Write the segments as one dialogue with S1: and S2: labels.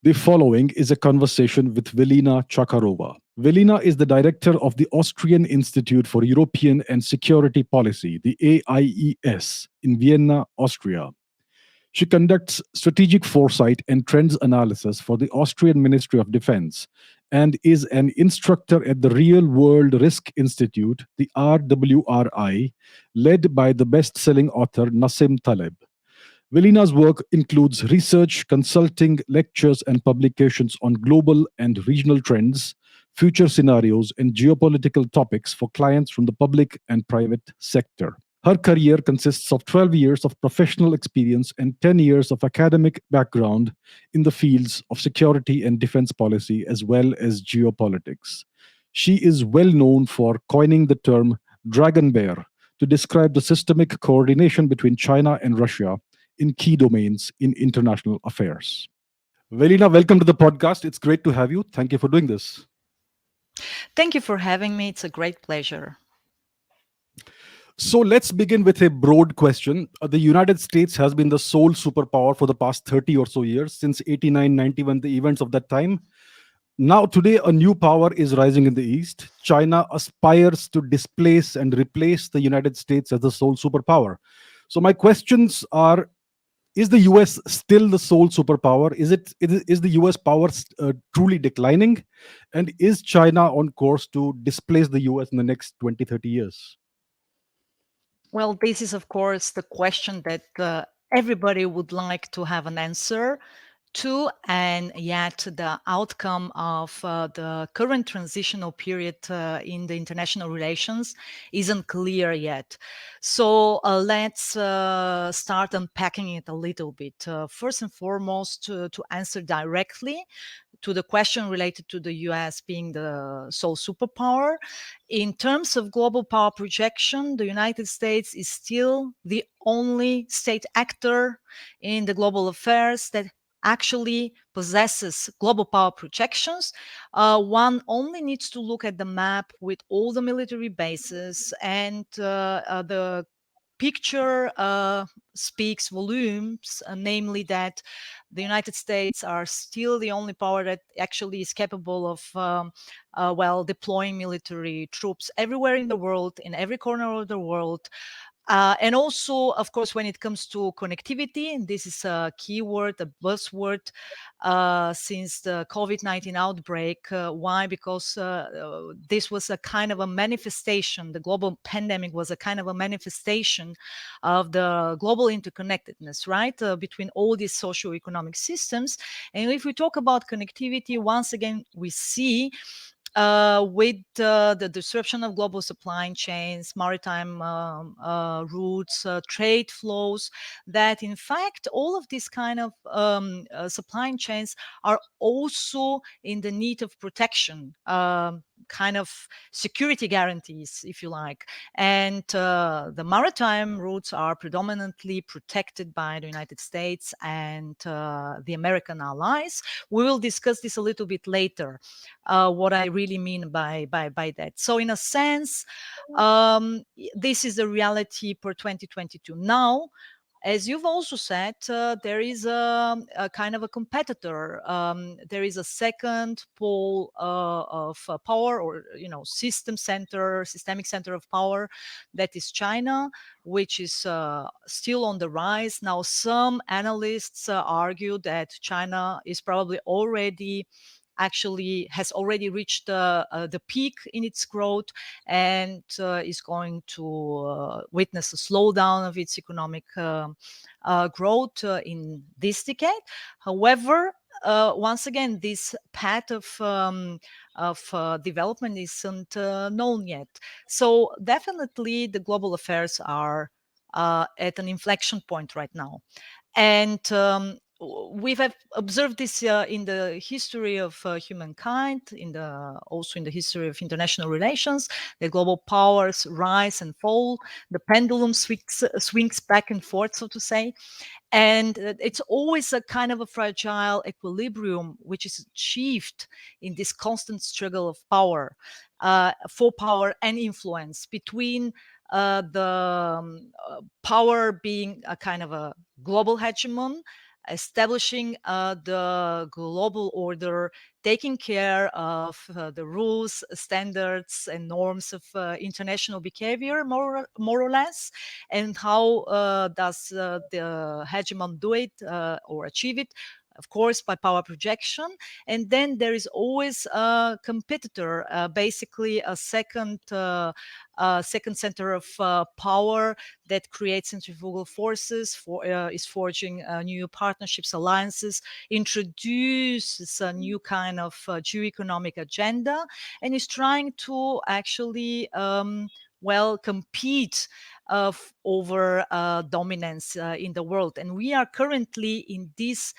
S1: The following is a conversation with Velina Chakarova. Velina is the director of the Austrian Institute for European and Security Policy, the AIES, in Vienna, Austria. She conducts strategic foresight and trends analysis for the Austrian Ministry of Defense and is an instructor at the Real World Risk Institute, the RWRI, led by the best selling author Nassim Taleb. Velina's work includes research, consulting, lectures, and publications on global and regional trends, future scenarios, and geopolitical topics for clients from the public and private sector. Her career consists of 12 years of professional experience and 10 years of academic background in the fields of security and defense policy as well as geopolitics. She is well known for coining the term dragon bear to describe the systemic coordination between China and Russia in key domains in international affairs. Velina, welcome to the podcast. It's great to have you. Thank you for doing this.
S2: Thank you for having me. It's a great pleasure.
S1: So let's begin with a broad question. The United States has been the sole superpower for the past 30 or so years, since 89, 91, the events of that time. Now, today, a new power is rising in the East. China aspires to displace and replace the United States as the sole superpower. So, my questions are: is the US still the sole superpower? Is the US power truly declining? And is China on course to displace the US in the next 20, 30 years?
S2: Well, this is, of course, the question that everybody would like to have an answer to, and yet the outcome of the current transitional period in the international relations isn't clear yet. So let's start unpacking it a little bit. First and foremost, to answer directly to the question related to the US being the sole superpower, in terms of global power projection, the United States is still the only state actor in the global affairs that actually possesses global power projections. One only needs to look at the map with all the military bases, and the picture speaks volumes, namely that the United States are still the only power that actually is capable of deploying military troops everywhere in the world, in every corner of the world. And also, of course, when it comes to connectivity, and this is a keyword, a buzzword, since the COVID-19 outbreak. Why? Because this was a kind of a manifestation, the global pandemic was a kind of a manifestation of the global interconnectedness, right, between all these socio-economic systems. And if we talk about connectivity, once again, we see with the disruption of global supply chains, maritime routes, trade flows, that in fact all of these kind of supply chains are also in the need of protection, kind of security guarantees, if you like. And the maritime routes are predominantly protected by the United States and the American allies. We will discuss this a little bit later, what I really mean by that. So in a sense, this is the reality per 2022. Now, as you've also said, there is a kind of a competitor. There is a second pole of power, or systemic center of power, that is China, which is still on the rise. Now, some analysts argue that China is probably already actually has already reached the peak in its growth, and is going to witness a slowdown of its economic growth in this decade. However, once again, this path of development isn't known yet. So definitely the global affairs are at an inflection point right now. And we've observed this in the history of humankind, also in the history of international relations. The global powers rise and fall. The pendulum swings back and forth, so to say. And it's always a kind of a fragile equilibrium which is achieved in this constant struggle of power, for power and influence, between the power being a kind of a global hegemon, establishing the global order, taking care of the rules, standards, and norms of international behavior, more or less, and how does the hegemon do it or achieve it? Of course, by power projection. And then there is always a competitor, basically a second center of power that creates centrifugal forces, is forging new partnerships, alliances, introduces a new kind of geoeconomic agenda, and is trying to actually compete over dominance in the world. And we are currently in this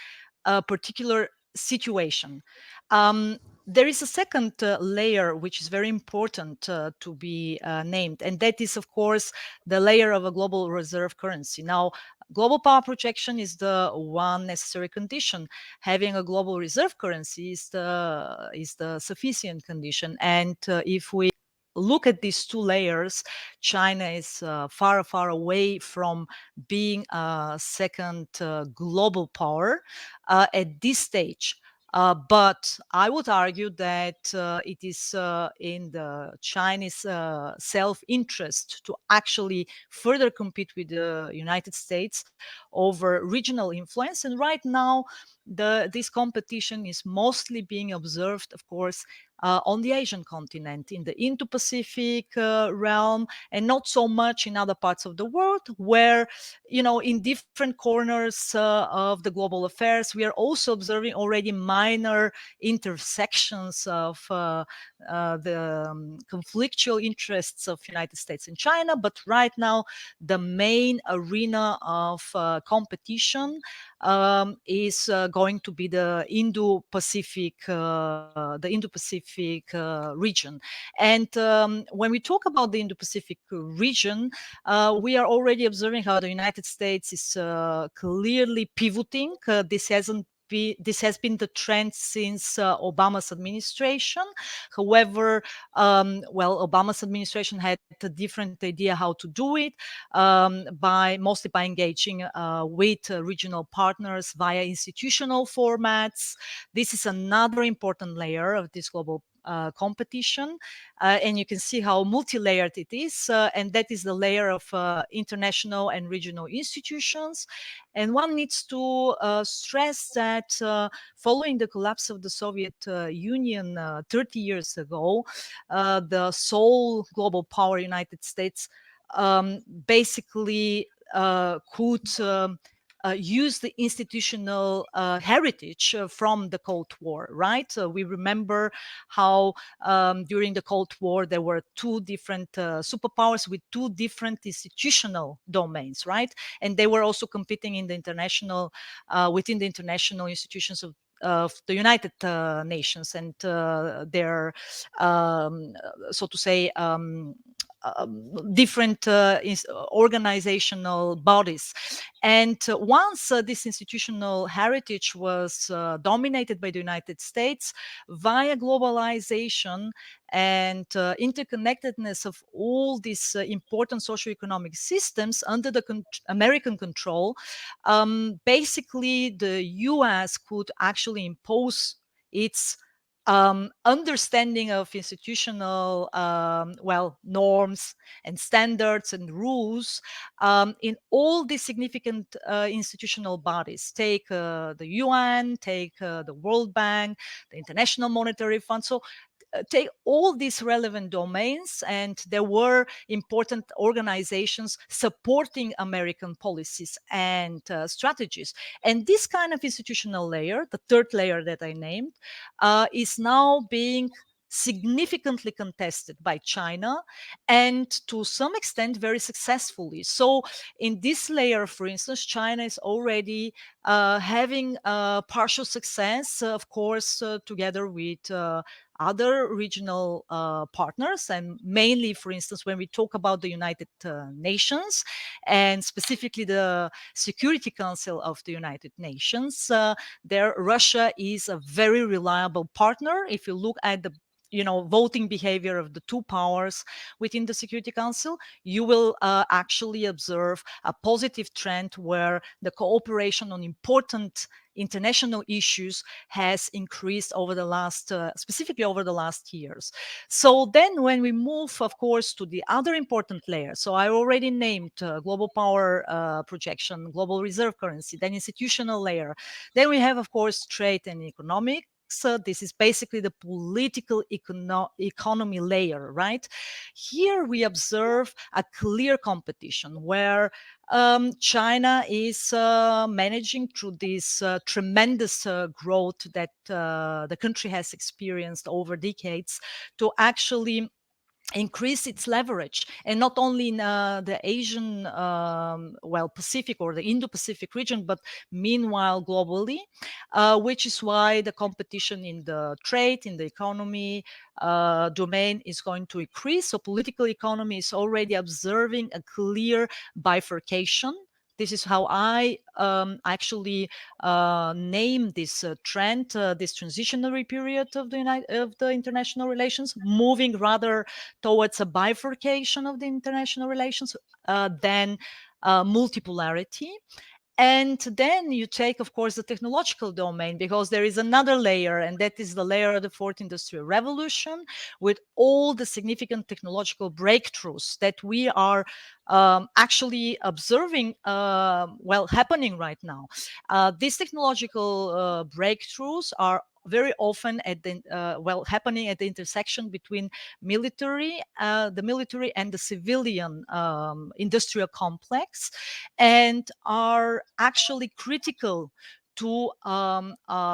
S2: particular situation. There is a second layer which is very important to be named, and that is, of course, the layer of a global reserve currency. Now, global power projection is the one necessary condition. Having a global reserve currency is the sufficient condition. And if we look at these two layers, China is far, far away from being a second global power at this stage. But I would argue that it is in the Chinese self-interest to actually further compete with the United States over regional influence. And right now, this competition is mostly being observed, of course, on the Asian continent, in the Indo-Pacific realm, and not so much in other parts of the world, where, in different corners of the global affairs, we are also observing already minor intersections of the conflictual interests of United States and China. But right now, the main arena of competition is going to be the Indo-Pacific region. And when we talk about the Indo-Pacific region, we are already observing how the United States is clearly pivoting. This has been the trend since Obama's administration. However, Obama's administration had a different idea how to do it, mostly by engaging with regional partners via institutional formats. This is another important layer of this global competition, and you can see how multi-layered it is, and that is the layer of international and regional institutions. And one needs to stress that following the collapse of the Soviet Union 30 years ago, the sole global power, United States, basically could use the institutional heritage from the Cold War, right? We remember how during the Cold War there were two different superpowers with two different institutional domains, right? And they were also competing in the international, within the international institutions of the United Nations and their, so to say, different organizational bodies. And once this institutional heritage was dominated by the United States, via globalization and interconnectedness of all these important socioeconomic systems under the American control, basically the US could actually impose its understanding of institutional norms and standards and rules in all these significant institutional bodies. Take the UN, take the World Bank, the International Monetary Fund. So take all these relevant domains, and there were important organizations supporting American policies and strategies. And this kind of institutional layer, the third layer that I named, is now being significantly contested by China, and to some extent very successfully. So in this layer, for instance, China is already having partial success, of course, together with other regional partners, and mainly, for instance, when we talk about the United Nations and specifically the Security Council of the United Nations, there Russia is a very reliable partner. If you look at the voting behavior of the two powers within the Security Council, you will actually observe a positive trend where the cooperation on important international issues has increased over the last, specifically over the last years. So then when we move, of course, to the other important layer, so I already named global power projection, global reserve currency, then institutional layer. Then we have, of course, trade and economic. So this is basically the political economy layer, right? Here we observe a clear competition where China is managing through this tremendous growth that the country has experienced over decades to actually increase its leverage, and not only in the Asian, Pacific or the Indo-Pacific region, but meanwhile globally, which is why the competition in the trade, in the economy domain is going to increase. So political economy is already observing a clear bifurcation. This is how I actually name this trend, this transitionary period of the international relations, moving rather towards a bifurcation of the international relations than multipolarity. And then you take, of course, the technological domain, because there is another layer, and that is the layer of the fourth industrial revolution, with all the significant technological breakthroughs that we are actually observing, happening right now. These technological breakthroughs are very often at the happening at the intersection between the military and the civilian industrial complex, and are actually critical to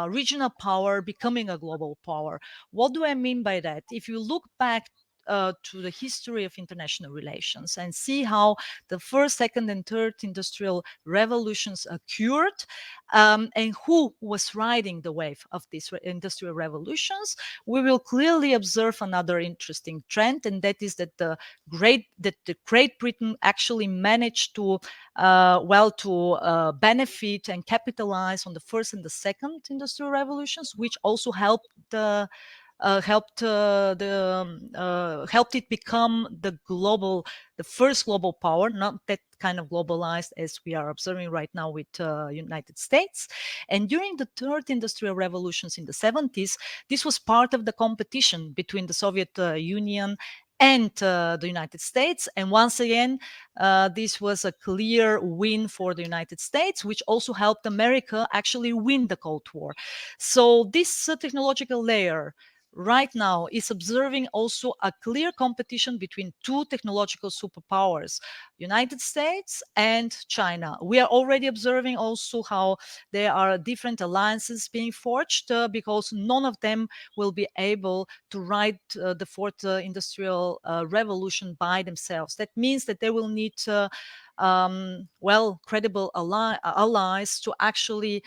S2: regional power becoming a global power. What do I mean by that? If you look back to the history of international relations and see how the first, second, and third industrial revolutions occurred, and who was riding the wave of these industrial revolutions, we will clearly observe another interesting trend, and that is that the Great Britain actually managed to benefit and capitalize on the first and the second industrial revolutions, which also helped helped it become the first global power, not that kind of globalized as we are observing right now with United States. And during the third industrial revolutions in the 70s, this was part of the competition between the Soviet Union and the United States. And once again, this was a clear win for the United States, which also helped America actually win the Cold War. So this technological layer right now is observing also a clear competition between two technological superpowers, United States and China. We are already observing also how there are different alliances being forged because none of them will be able to ride the fourth industrial revolution by themselves. That means that they will need credible allies to actually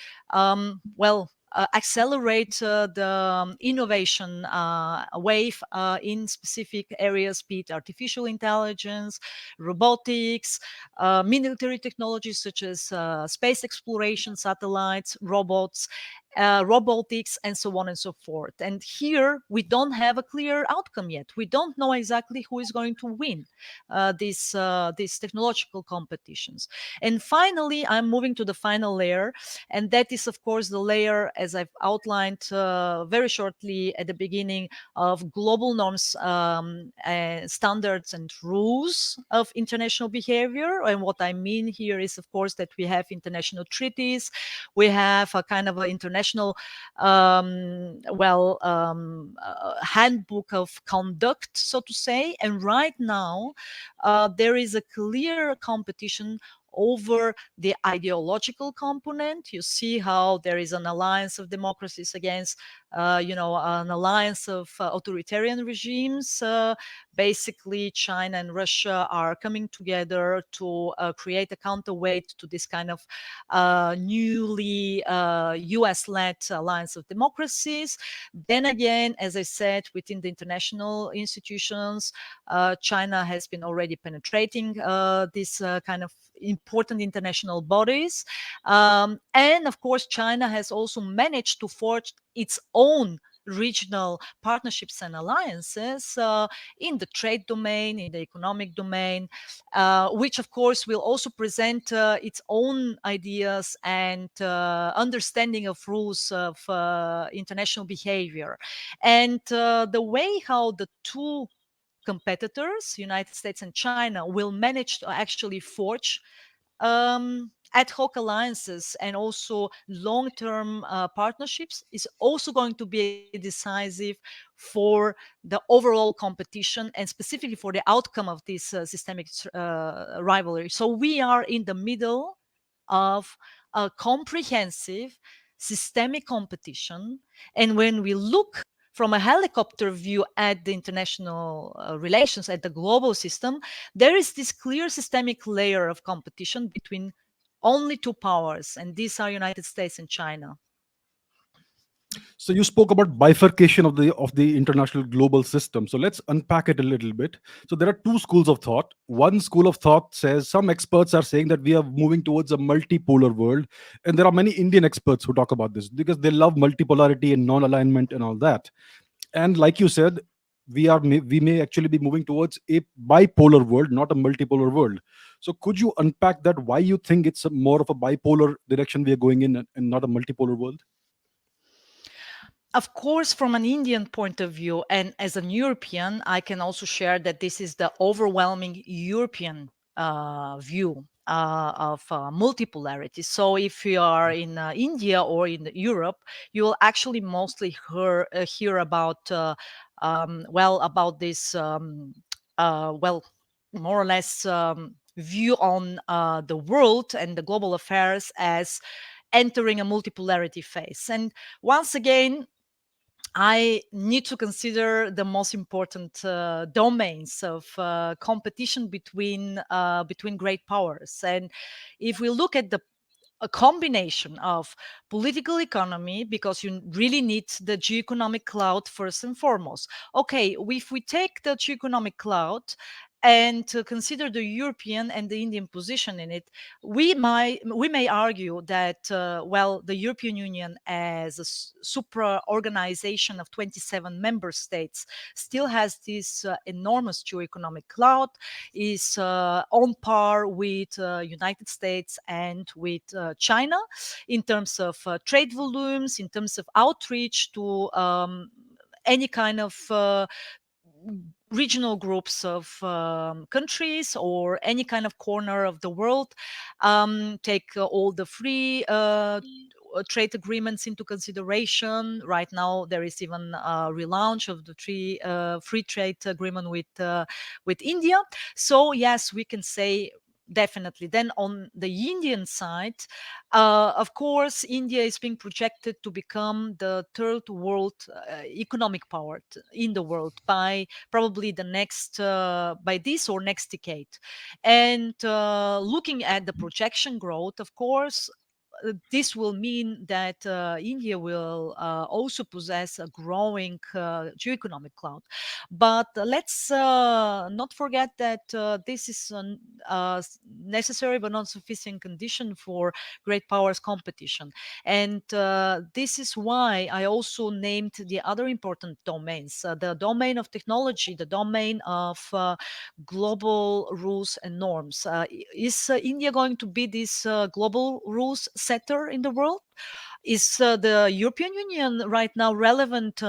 S2: accelerate the innovation wave in specific areas, be it artificial intelligence, robotics, military technologies such as space exploration, satellites, robots, robotics, and so on and so forth. And here we don't have a clear outcome yet. We don't know exactly who is going to win these technological competitions. And finally, I'm moving to the final layer, and that is, of course, the layer, as I've outlined very shortly at the beginning, of global norms, standards, and rules of international behavior. And what I mean here is, of course, that we have international treaties, we have a kind of an international handbook of conduct, so to say. And right now, there is a clear competition over the ideological component. You see how there is an alliance of democracies against, an alliance of authoritarian regimes. Basically, China and Russia are coming together to create a counterweight to this kind of newly US-led alliance of democracies. Then again, as I said, within the international institutions, China has been already penetrating this kind of important international bodies. And of course, China has also managed to forge its own regional partnerships and alliances in the trade domain, in the economic domain, which of course will also present its own ideas and understanding of rules of international behavior. And the way how the two competitors, United States and China, will manage to actually forge ad hoc alliances and also long-term partnerships is also going to be decisive for the overall competition and specifically for the outcome of this systemic rivalry. So we are in the middle of a comprehensive systemic competition, and when we look from a helicopter view at the international relations, at the global system, there is this clear systemic layer of competition between only two powers, and these are United States and China.
S1: So you spoke about bifurcation of the international global system. So let's unpack it a little bit. So there are two schools of thought. One school of thought says, some experts are saying that we are moving towards a multipolar world, and there are many Indian experts who talk about this because they love multipolarity and non-alignment and all that. And like you said, we may actually be moving towards a bipolar world, not a multipolar world. So could you unpack that? Why you think it's more of a bipolar direction we are going in, and not a multipolar world?
S2: Of course, from an Indian point of view, and as an European, I can also share that this is the overwhelming European view of multipolarity. So, if you are in India or in Europe, you will actually mostly hear about, about this, well, more or less view on the world and the global affairs as entering a multipolarity phase. And once again, I need to consider the most important domains of competition between great powers. And if we look at a combination of political economy, because you really need the geoeconomic cloud first and foremost. Okay, if we take the geoeconomic cloud and to consider the European and the Indian position in it, we may argue that the European Union as a supra organization of 27 member states still has this enormous geoeconomic cloud, is on par with United States and with China in terms of trade volumes, in terms of outreach to any kind of regional groups of countries or any kind of corner of the world. Take all the free trade agreements into consideration. Right now, there is even a relaunch of the free trade agreement with India. So yes, we can say definitely. Then on the Indian side, of course, India is being projected to become the third world economic power in the world by probably by this or next decade. And looking at the projection growth, of course, this will mean that India will also possess a growing geoeconomic cloud. But let's not forget that this is a necessary but not sufficient condition for great powers competition. And this is why I also named the other important domains, the domain of technology, the domain of global rules and norms. Is India going to be this global rules setter in the world? Is the European Union right now relevant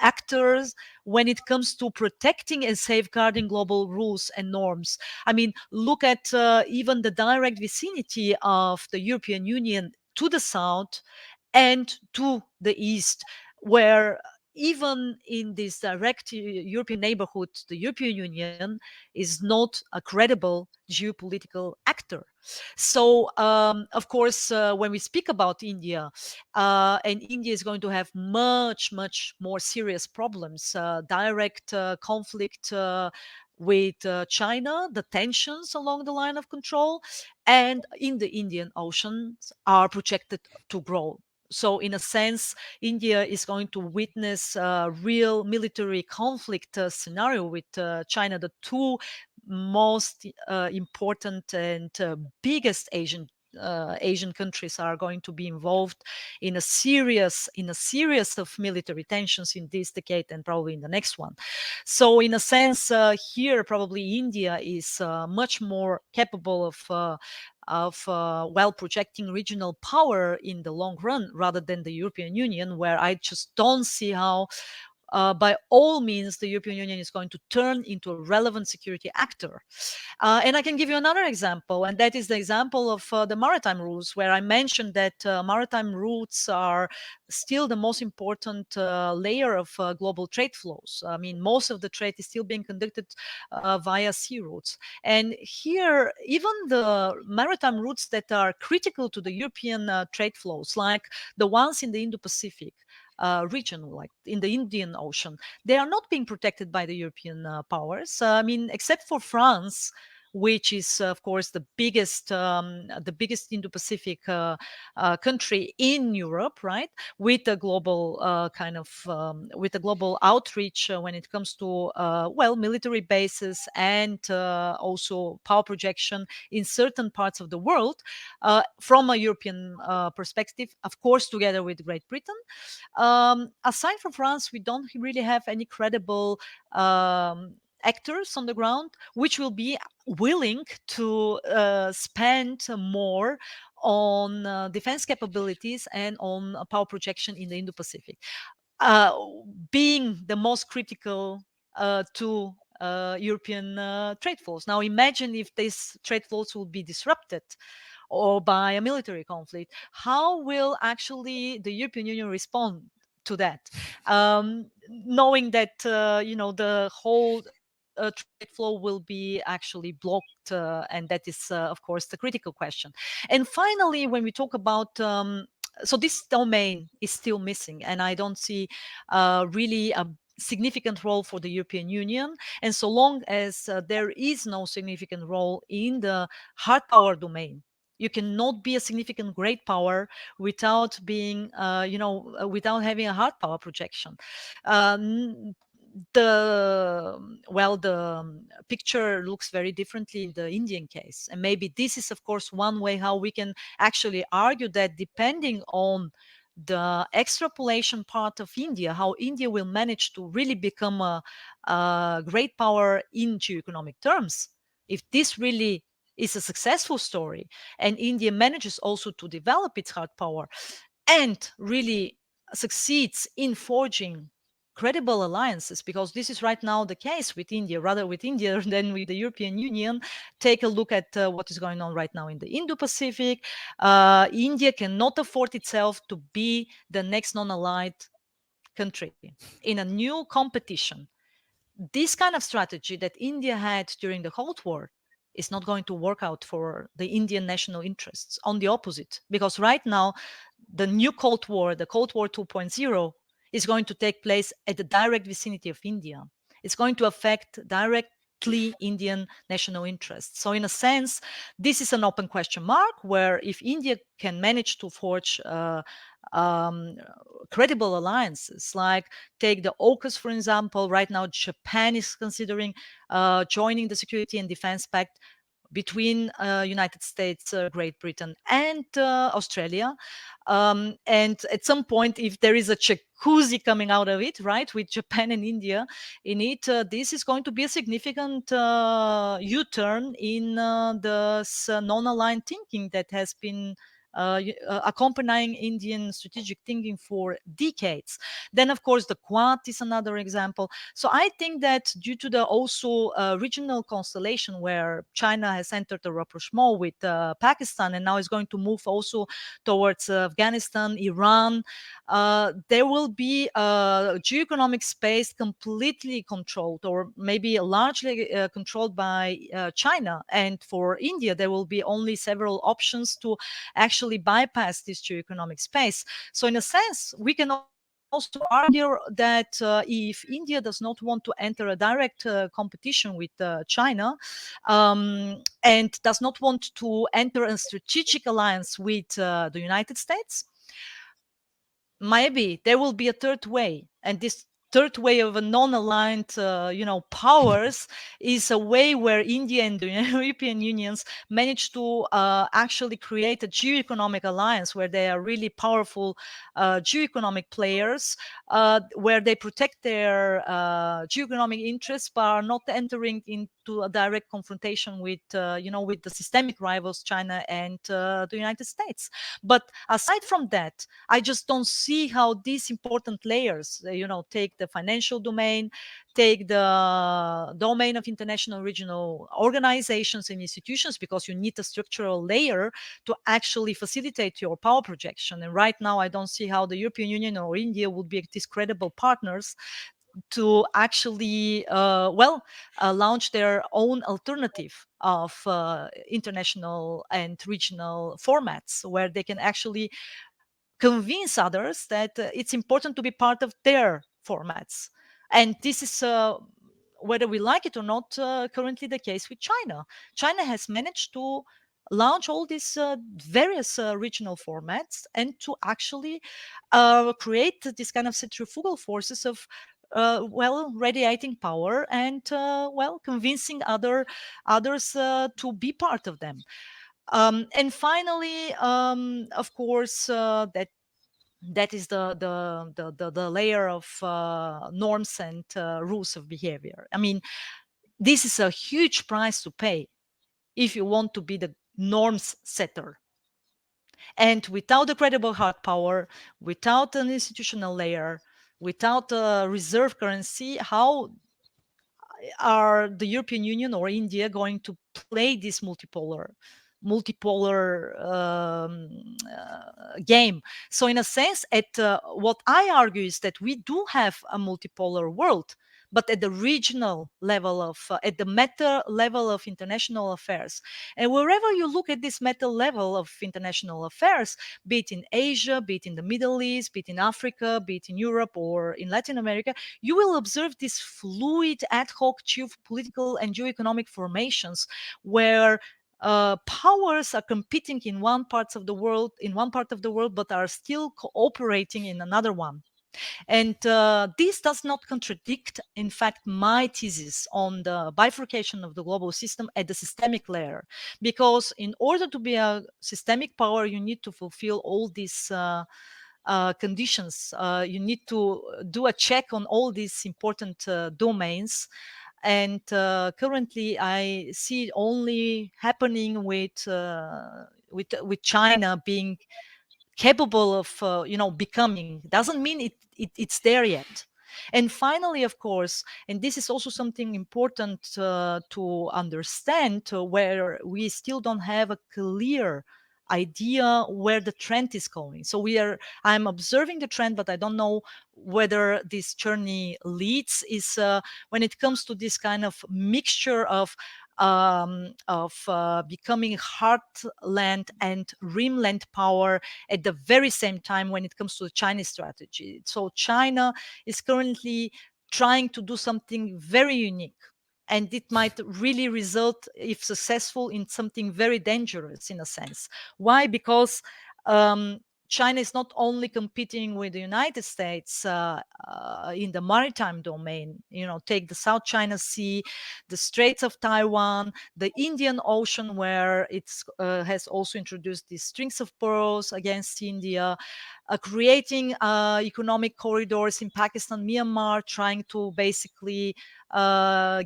S2: actors when it comes to protecting and safeguarding global rules and norms? I mean, look at even the direct vicinity of the European Union to the south and to the east, where even in this direct European neighborhood, the European Union is not a credible geopolitical actor. So, of course, when we speak about India, and India is going to have much, much more serious problems, direct conflict with China, the tensions along the line of control, and in the Indian Ocean are projected to grow. So, in a sense, India is going to witness a real military conflict scenario with China, the two most important and biggest Asian Asian countries are going to be involved in a series of military tensions in this decade and probably in the next one. So in a sense, here probably India is much more capable of well projecting regional power in the long run rather than the European Union, where I just don't see how by all means, the European Union is going to turn into a relevant security actor. And I can give you another example, and that is the example of the maritime routes, where I mentioned that maritime routes are still the most important layer of global trade flows. I mean, most of the trade is still being conducted via sea routes. And here, even the maritime routes that are critical to the European trade flows, like the ones in the Indo-Pacific, region, like in the Indian Ocean, they are not being protected by the European powers. I mean, except for France, which is, of course, the biggest Indo-Pacific country in Europe, right? With a global with a global outreach when it comes to well, military bases and also power projection in certain parts of the world, from a European perspective, of course, together with Great Britain. Aside from France, we don't really have any credible actors on the ground which will be willing to spend more on defense capabilities and on power projection in the Indo-Pacific, uh, being the most critical to European trade flows. Now, imagine if these trade flows will be disrupted or by a military conflict. How will actually the European Union respond to that? Knowing that the whole trade flow will be actually blocked, and that is, of course, the critical question. And finally, when we talk about so this domain is still missing, and I don't see really a significant role for the European Union. And so long as there is no significant role in the hard power domain, you cannot be a significant great power without being, without having a hard power projection. Um, the picture looks very differently in the Indian case, and maybe this is, of course, one way how we can actually argue that, depending on the extrapolation part of India, how India will manage to really become a great power in geoeconomic terms. If this really is a successful story, and India manages also to develop its hard power and really succeeds in forging credible alliances, because this is right now the case with India, rather with India than with the European Union. Take a look at what is going on right now in the Indo-Pacific. India cannot afford itself to be the next non-allied country in a new competition. This kind of strategy that India had during the Cold War is not going to work out for the Indian national interests. On the opposite, because right now, the new Cold War, the Cold War 2.0, is going to take place at the direct vicinity of India. It's going to affect directly Indian national interests. So, in a sense, this is an open question mark, where if India can manage to forge um, credible alliances, like take the AUKUS, for example. Right now, Japan is considering joining the Security and Defense Pact between United States, Great Britain, and Australia. And at some point, if there is a jacuzzi coming out of it, right, with Japan and India in it, this is going to be a significant U-turn in this non-aligned thinking that has been accompanying Indian strategic thinking for decades. Then, of course, the Quad is another example. So I think that due to the also regional constellation, where China has entered the rapprochement with Pakistan and now is going to move also towards Afghanistan, Iran, there will be a geoeconomic space completely controlled, or maybe largely controlled by China. And for India, there will be only several options to actually bypass this geoeconomic space. So in a sense, we can also argue that if India does not want to enter a direct competition with China, and does not want to enter a strategic alliance with the United States, maybe there will be a third way. And this third way of a non-aligned, powers is a way where India and the European Unions managed to actually create a geo-economic alliance where they are really powerful geo-economic players, where they protect their geo-economic interests but are not entering into a direct confrontation with, with the systemic rivals, China and the United States. But aside from that, I just don't see how these important layers, take the financial domain, take the domain of international regional organizations and institutions, because you need a structural layer to actually facilitate your power projection. And right now, I don't see how the European Union or India would be these credible partners to actually, launch their own alternative of international and regional formats where they can actually convince others that it's important to be part of their formats. And this is, whether we like it or not, currently the case with China. China has managed to launch all these various regional formats and to actually create this kind of centrifugal forces of radiating power and convincing others to be part of them. And finally, of course, that is the layer of norms and rules of behavior. I mean, this is a huge price to pay if you want to be the norms setter. And without a credible hard power, without an institutional layer, without a reserve currency, how are the European Union or India going to play this multipolar game? So in a sense, at what I argue is that we do have a multipolar world, but at the regional level of at the meta level of international affairs. And wherever you look at this meta level of international affairs, be it in Asia, be it in the Middle East, be it in Africa, be it in Europe or in Latin America, you will observe these fluid, ad hoc geopolitical and geoeconomic formations where powers are competing in one part of the world, but are still cooperating in another one. And this does not contradict, in fact, my thesis on the bifurcation of the global system at the systemic layer. Because in order to be a systemic power, you need to fulfill all these conditions. You need to do a check on all these important domains. And currently, I see it only happening with China being capable of becoming. Doesn't mean it's there yet. And finally, of course, and this is also something important to understand, where we still don't have a clear idea where the trend is going. So I'm observing the trend, but I don't know whether this journey leads, is when it comes to this kind of mixture of becoming heartland and rimland power at the very same time when it comes to the Chinese strategy. So China is currently trying to do something very unique. And it might really result, if successful, in something very dangerous in a sense. Why? Because China is not only competing with the United States in the maritime domain, take the South China Sea, the Straits of Taiwan, the Indian Ocean, where it has also introduced these strings of pearls against India, creating economic corridors in Pakistan, Myanmar, trying to basically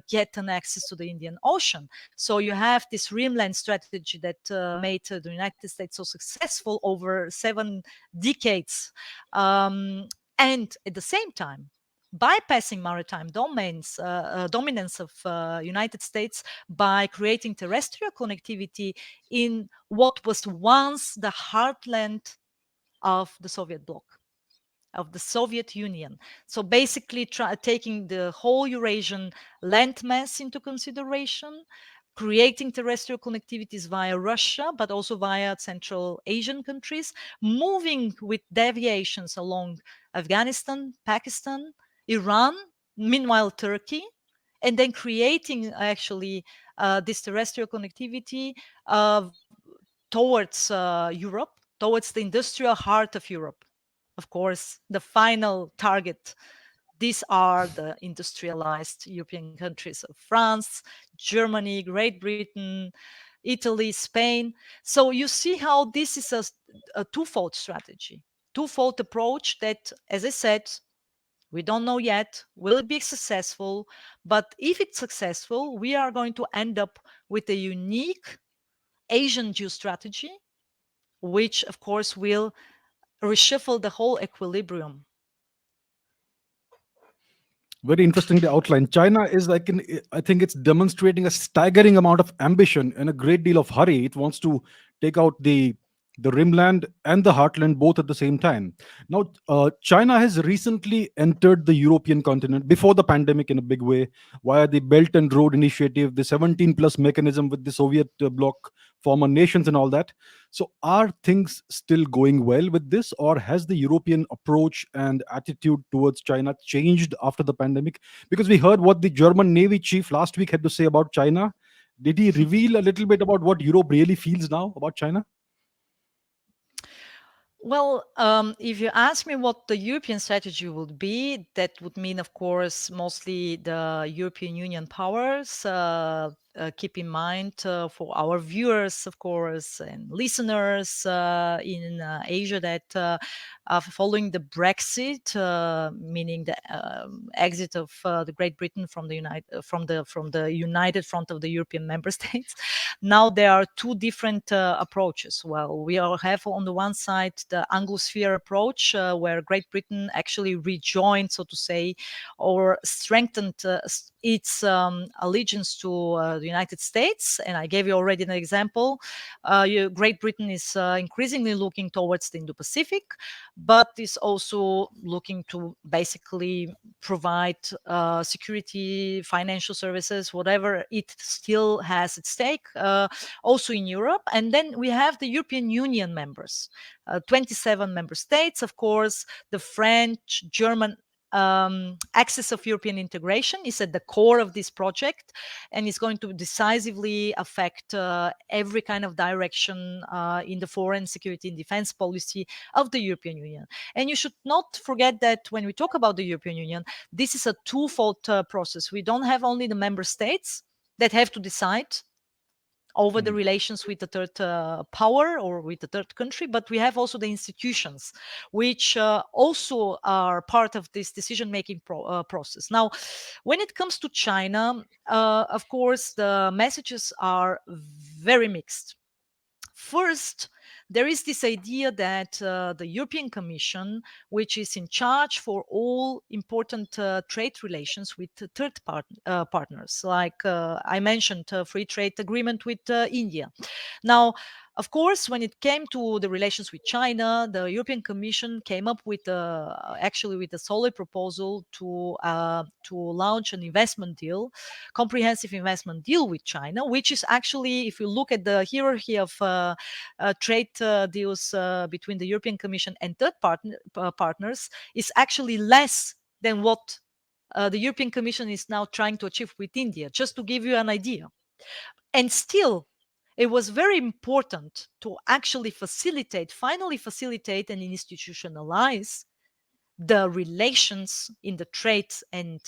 S2: get an access to the Indian Ocean. So you have this rimland strategy that made the United States so successful over 7 decades. And at the same time, bypassing maritime dominance of United States by creating terrestrial connectivity in what was once the heartland of the Soviet bloc, of the Soviet Union. So basically taking the whole Eurasian landmass into consideration, creating terrestrial connectivities via Russia, but also via Central Asian countries, moving with deviations along Afghanistan, Pakistan, Iran, meanwhile Turkey, and then creating actually this terrestrial connectivity towards Europe, towards the industrial heart of Europe. Of course, the final target These are the industrialized European countries of France, Germany, Great Britain, Italy, Spain. So you see how this is a twofold strategy, twofold approach that, as I said, we don't know yet. Will it be successful? But if it's successful, we are going to end up with a unique Asian geostrategy, which of course will reshuffle the whole equilibrium.
S1: Very interestingly outlined. China is like, I think it's demonstrating a staggering amount of ambition and a great deal of hurry. It wants to take out the rimland and the heartland both at the same time. Now, China has recently entered the European continent before the pandemic in a big way via the Belt and Road Initiative, the 17 plus mechanism with the Soviet bloc, former nations, and all that. So, are things still going well with this, or has the European approach and attitude towards China changed after the pandemic? Because we heard what the German Navy chief last week had to say about China. Did he reveal a little bit about what Europe really feels now about China?
S2: Well, if you ask me what the European strategy would be, that would mean, of course, mostly the European Union powers. Keep in mind for our viewers, of course, and listeners in Asia that following the Brexit, meaning the exit of the Great Britain from the United Front of the European member states, now there are two different approaches. Well, we all have on the one side the Anglosphere approach, where Great Britain actually rejoined, so to say, or strengthened its allegiance to the United States. And I gave you already an example. Great Britain is increasingly looking towards the Indo-Pacific, but is also looking to basically provide security, financial services, whatever it still has at stake, also in Europe. And then we have the European Union members, 27 member states, of course, the French, German axis of European integration is at the core of this project and is going to decisively affect every kind of direction in the foreign security and defense policy of the European Union. And you should not forget that when we talk about the European Union, this is a twofold process. We don't have only the member states that have to decide over the relations with the third power or with the third country, but we have also the institutions, which also are part of this decision-making process. Now, when it comes to China, of course, the messages are very mixed. First, there is this idea that the European Commission, which is in charge for all important trade relations with third partners, like I mentioned, free trade agreement with India. Now, of course, when it came to the relations with China, the European Commission came up with actually with a solid proposal to launch an investment deal, comprehensive investment deal with China, which is actually, if you look at the hierarchy of trade deals between the European Commission and third partners, is actually less than what the European Commission is now trying to achieve with India, just to give you an idea. And still, it was very important to actually finally facilitate and institutionalize the relations in the trade and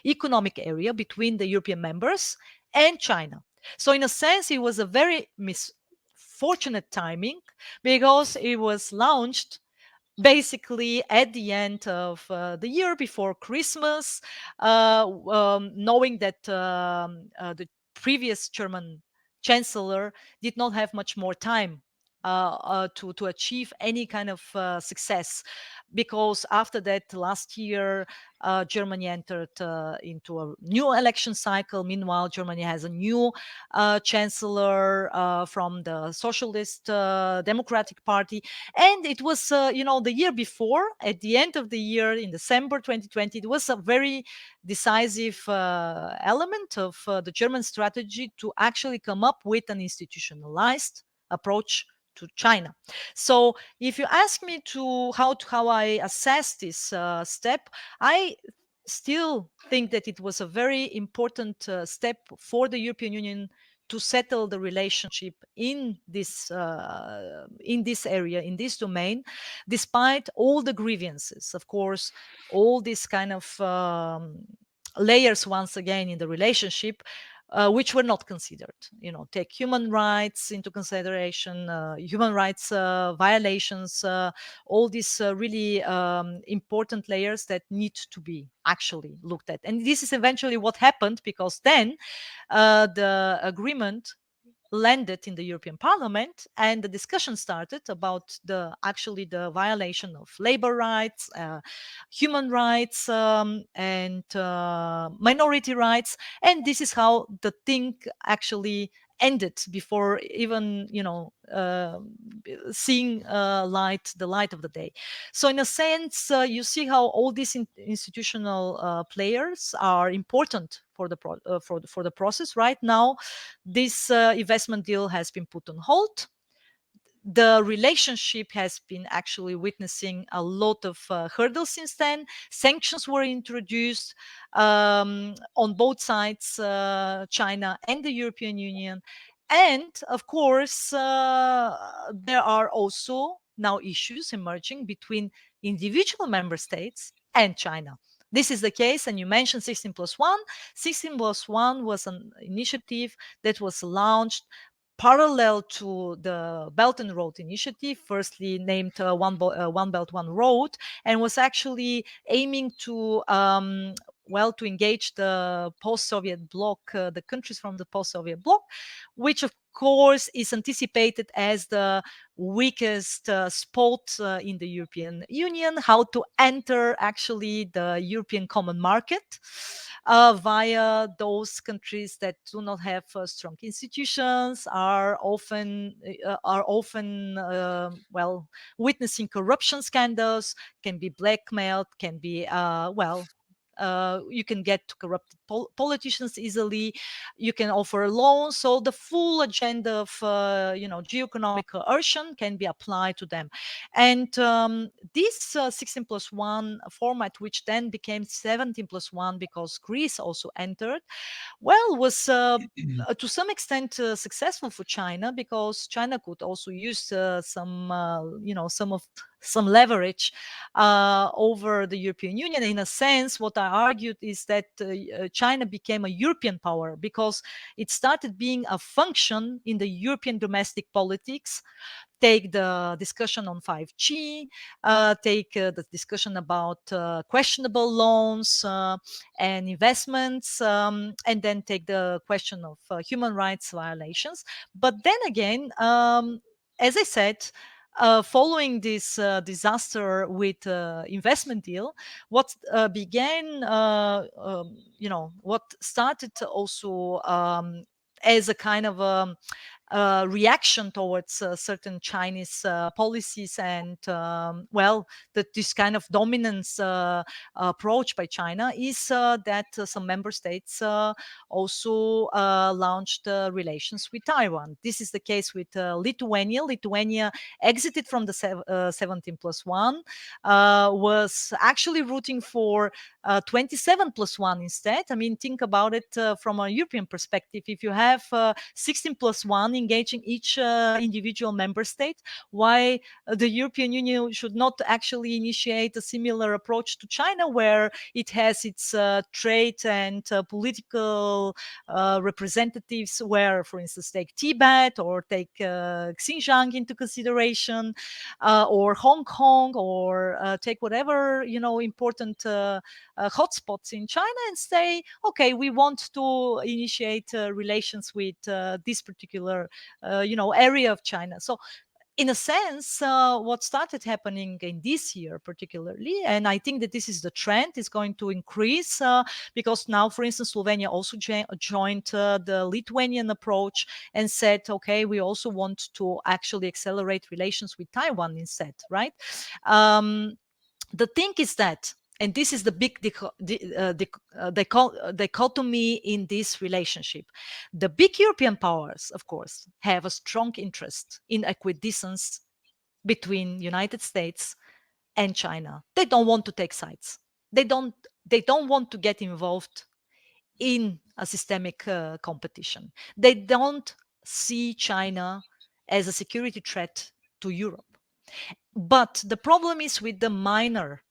S2: economic area between the European members and China. So, in a sense, it was a very misfortunate timing because it was launched basically at the end of the year before Christmas, knowing that the previous German chancellor did not have much more time to achieve any kind of success, because after that last year Germany entered into a new election cycle. Meanwhile, Germany has a new chancellor from the Socialist Democratic Party, and it was the year before, at the end of the year in December 2020, it was a very decisive element of the German strategy to actually come up with an institutionalized approach to China. So, if you ask me to how I assess this step, I still think that it was a very important step for the European Union to settle the relationship in this area, in this domain, despite all the grievances. Of course, all these kind of layers once again in the relationship, which were not considered. Take human rights into consideration, human rights violations, all these really important layers that need to be actually looked at. And this is eventually what happened, because then the agreement landed in the European Parliament, and the discussion started about the violation of labor rights, human rights, and minority rights. And this is how the thing actually ended, before even seeing the light of the day. So in a sense, you see how all these institutional players are important for the process. Right now, this investment deal has been put on hold. The relationship has been actually witnessing a lot of hurdles since then. Sanctions were introduced on both sides, China and the European Union. And of course, there are also now issues emerging between individual member states and China. This is the case, and you mentioned 16 plus 1. 16 plus 1 was an initiative that was launched parallel to the Belt and Road Initiative, firstly named One Belt, One Road, and was actually aiming to to engage the post-Soviet bloc, the countries from the post-Soviet bloc, which of course is anticipated as the weakest spot in the European Union, how to enter actually the European common market via those countries that do not have strong institutions, are often witnessing corruption scandals, can be blackmailed, can be you can get to corrupt politicians easily. You can offer loans, so the full agenda of geoeconomic coercion can be applied to them. And this 16 plus 1 format, which then became 17 plus 1 because Greece also entered, was to some extent successful for China, because China could also use some leverage over the European Union. In a sense, what I argued is that China became a European power because it started being a function in the European domestic politics. Take the discussion on 5G, take the discussion about questionable loans and investments, and then take the question of human rights violations. But then again, as I said, following this disaster with investment deal, what began, what started also as a kind of reaction towards certain Chinese policies and that this kind of dominance approach by China is that some member states also launched relations with Taiwan. This is the case with Lithuania. Lithuania exited from the 17 plus 1, was actually rooting for 27 plus 1 instead. I mean, think about it from a European perspective. If you have 16 plus 1 engaging each individual member state, why the European Union should not actually initiate a similar approach to China, where it has its trade and political representatives, where, for instance, take Tibet or take Xinjiang into consideration, or Hong Kong, or take whatever important hotspots in China, and say, okay, we want to initiate relations with this particular area of China. So in a sense, what started happening in this year particularly, and I think that this is the trend, is going to increase because now, for instance, Slovenia also joined the Lithuanian approach and said, okay, we also want to actually accelerate relations with Taiwan instead, right? The thing is that, and this is the big dichotomy in this relationship, the big European powers, of course, have a strong interest in equidistance between United States and China. They don't want to take sides. They don't want to get involved in a systemic competition. They don't see China as a security threat to Europe. But the problem is with the minor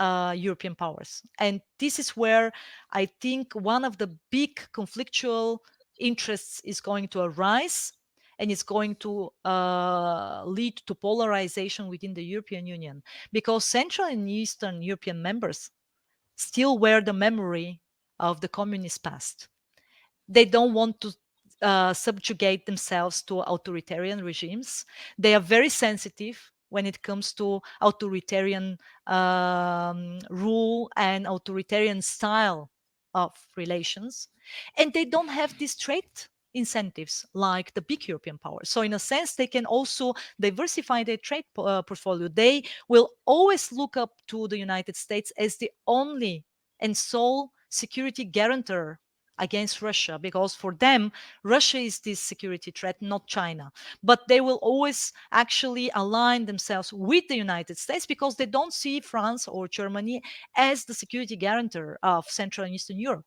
S2: European powers. And this is where I think one of the big conflictual interests is going to arise, and it's going to lead to polarization within the European Union, because Central and Eastern European members still wear the memory of the communist past. They don't want to subjugate themselves to authoritarian regimes. They are very sensitive when it comes to authoritarian rule and authoritarian style of relations. And they don't have these trade incentives like the big European powers. So, in a sense, they can also diversify their trade portfolio. They will always look up to the United States as the only and sole security guarantor against Russia, because for them, Russia is this security threat, not China. But they will always actually align themselves with the United States because they don't see France or Germany as the security guarantor of Central and Eastern Europe.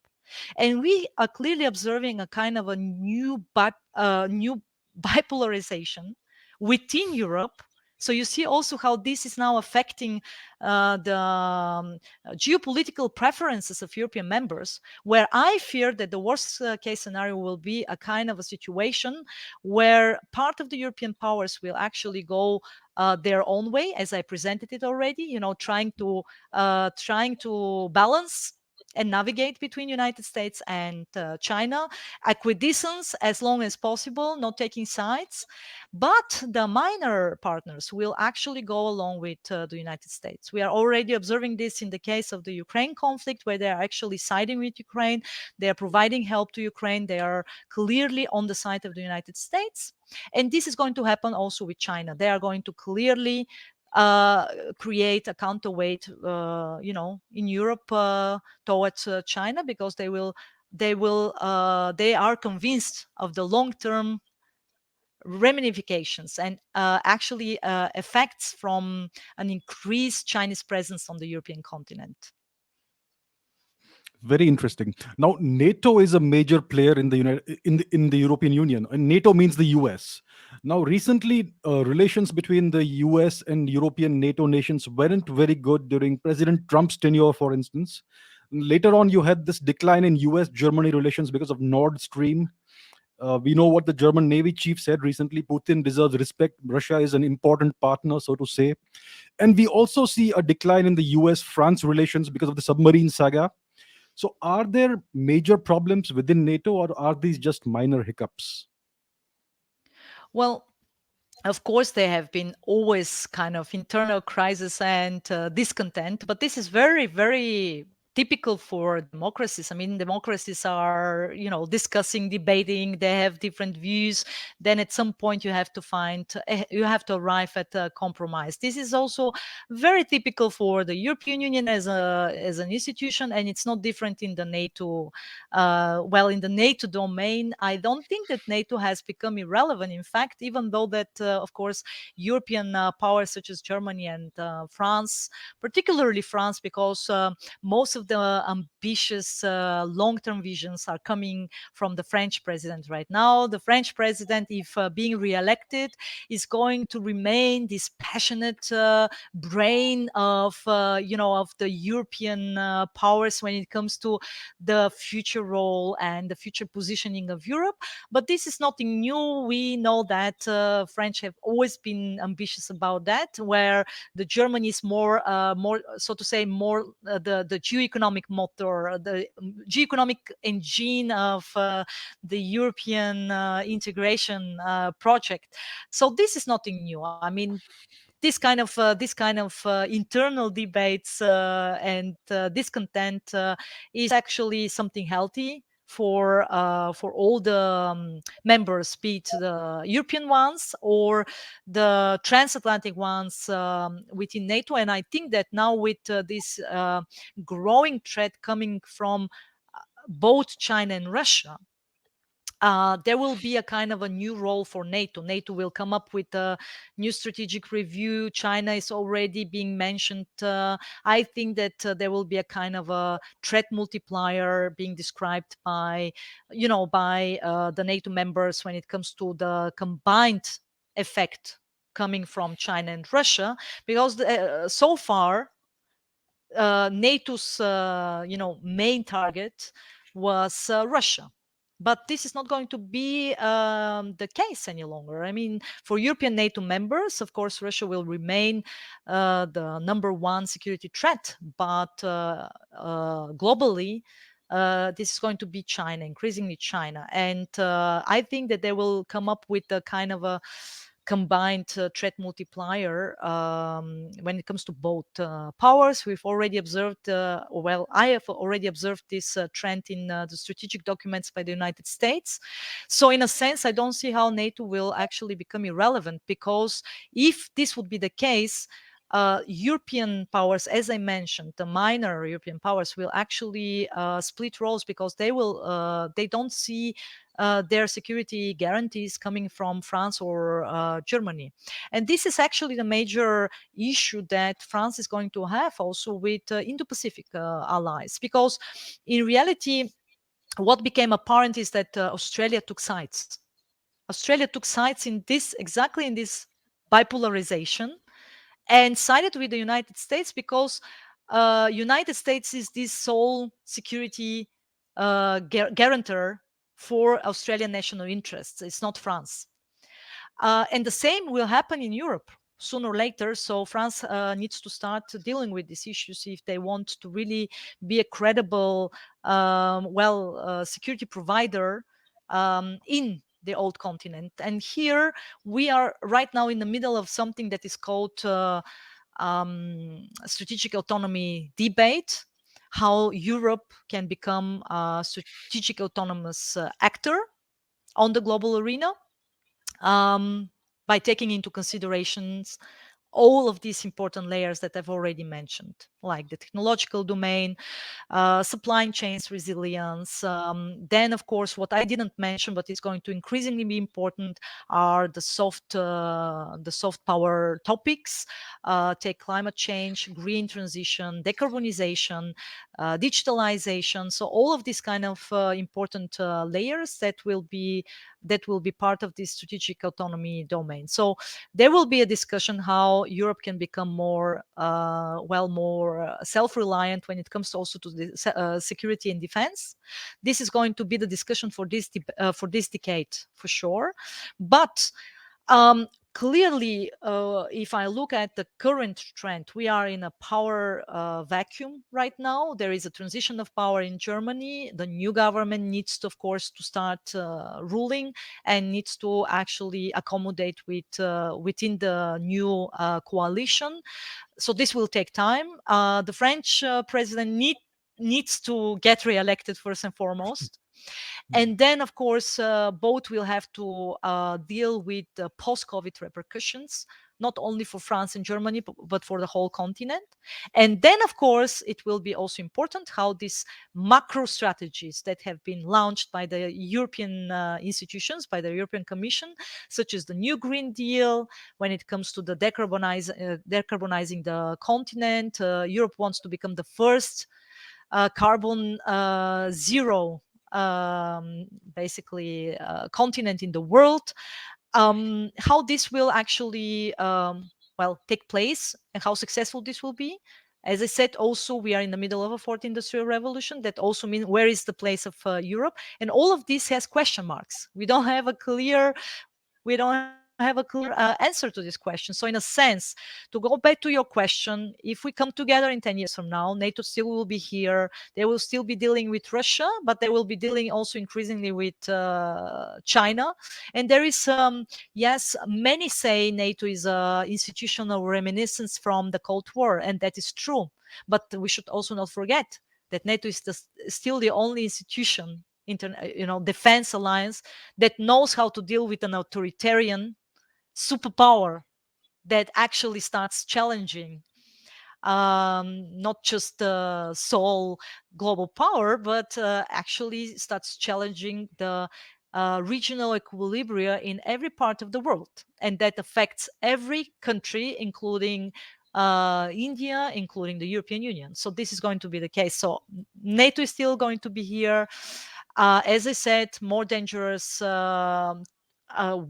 S2: And we are clearly observing a kind of a new bipolarization within Europe. So you see also how this is now affecting the geopolitical preferences of European members, where I fear that the worst case scenario will be a kind of a situation where part of the European powers will actually go their own way, as I presented it already. Trying to balance and navigate between United States and China, acquiescence as long as possible, not taking sides. But the minor partners will actually go along with the United States. We are already observing this in the case of the Ukraine conflict, where they are actually siding with Ukraine. They are providing help to Ukraine. They are clearly on the side of the United States. And this is going to happen also with China. They are going to clearly create a counterweight, in Europe towards China, because they are convinced of the long-term ramifications and actually effects from an increased Chinese presence on the European continent.
S1: Very interesting. Now, NATO is a major player in the in the European Union, and NATO means the US. Now, recently, relations between the US and European NATO nations weren't very good during President Trump's tenure, for instance. Later on, you had this decline in US Germany relations because of Nord Stream. We know what the German Navy chief said recently: Putin deserves respect. Russia is an important partner, so to say. And we also see a decline in the US France relations because of the submarine saga. So, are there major problems within NATO, or are these just minor hiccups?
S2: Well, of course, there have been always kind of internal crisis and discontent, but this is very, very typical for democracies. I mean, democracies are, discussing, debating, they have different views. Then at some point, you have to arrive at a compromise. This is also very typical for the European Union as an institution, and it's not different in the NATO. In the NATO domain, I don't think that NATO has become irrelevant. In fact, even though that, of course, European powers such as Germany and France, particularly France, because most of the ambitious long-term visions are coming from the French president right now. The French president, if being re-elected, is going to remain this passionate brain of the European powers when it comes to the future role and the future positioning of Europe. But this is nothing new. We know that French have always been ambitious about that, where the Germany is more, so to say, more the geoeconomic motor, the geoeconomic engine of the European integration project. So this is nothing new. I mean, this kind of internal debates and discontent is actually something healthy for all the members, be it the European ones or the transatlantic ones within NATO. And I think that now with this growing threat coming from both China and Russia, there will be a kind of a new role for NATO. NATO will come up with a new strategic review. China is already being mentioned. I think that there will be a kind of a threat multiplier being described by, by the NATO members when it comes to the combined effect coming from China and Russia, because so far NATO's main target was Russia. But this is not going to be the case any longer. I mean, for European NATO members, of course, Russia will remain the number one security threat. But globally, this is going to be China, increasingly China. And I think that they will come up with a kind of a combined threat multiplier when it comes to both powers. We've already observed, I have already observed this trend in the strategic documents by the United States. So, in a sense, I don't see how NATO will actually become irrelevant, because if this would be the case, European powers, as I mentioned, the minor European powers will actually split roles, because they don't see their security guarantees coming from France or Germany. And this is actually the major issue that France is going to have also with Indo-Pacific allies, because in reality, what became apparent is that Australia took sides. Australia took sides in this, exactly in this bipolarization, and sided with the United States, because United States is the sole security guarantor for Australian national interests. It's not France. And the same will happen in Europe sooner or later. So France needs to start dealing with these issues if they want to really be a credible, security provider in the old continent. And here we are right now in the middle of something that is called strategic autonomy debate, how Europe can become a strategic autonomous actor on the global arena, by taking into considerations all of these important layers that I've already mentioned, like the technological domain, supply chains resilience. Then, of course, what I didn't mention, but is going to increasingly be important, are the soft power topics. Take climate change, green transition, decarbonization, digitalization. So all of these kind of important layers that will be part of this strategic autonomy domain. So there will be a discussion how Europe can become more self-reliant when it comes also to the security and defense. This is going to be the discussion for this decade for sure. But clearly, if I look at the current trend, we are in a power vacuum right now. There is a transition of power in Germany. The new government needs to, of course, to start ruling, and needs to actually accommodate within the new coalition. So this will take time. The French president needs to get re-elected first and foremost. And then, of course, both will have to deal with the post-COVID repercussions, not only for France and Germany, but for the whole continent. And then, of course, it will be also important how these macro strategies that have been launched by the European institutions, by the European Commission, such as the New Green Deal, when it comes to the decarbonizing the continent. Europe wants to become the first carbon zero basically continent in the world. How this will actually take place, and how successful this will be. As I said, also we are in the middle of a fourth industrial revolution. That also means, where is the place of Europe? And all of this has question marks. We don't have a clear answer to this question. So, in a sense, to go back to your question, if we come together in 10 years from now, NATO still will be here. They will still be dealing with Russia, but they will be dealing also increasingly with China. And there is, yes, many say NATO is an institutional reminiscence from the Cold War, and that is true. But we should also not forget that NATO is still the only institution, defense alliance, that knows how to deal with an authoritarian superpower that actually starts challenging not just sole global power, but actually starts challenging the regional equilibria in every part of the world, and that affects every country, including India, including the European Union. So this is going to be the case. So NATO is still going to be here. As I said, more dangerous.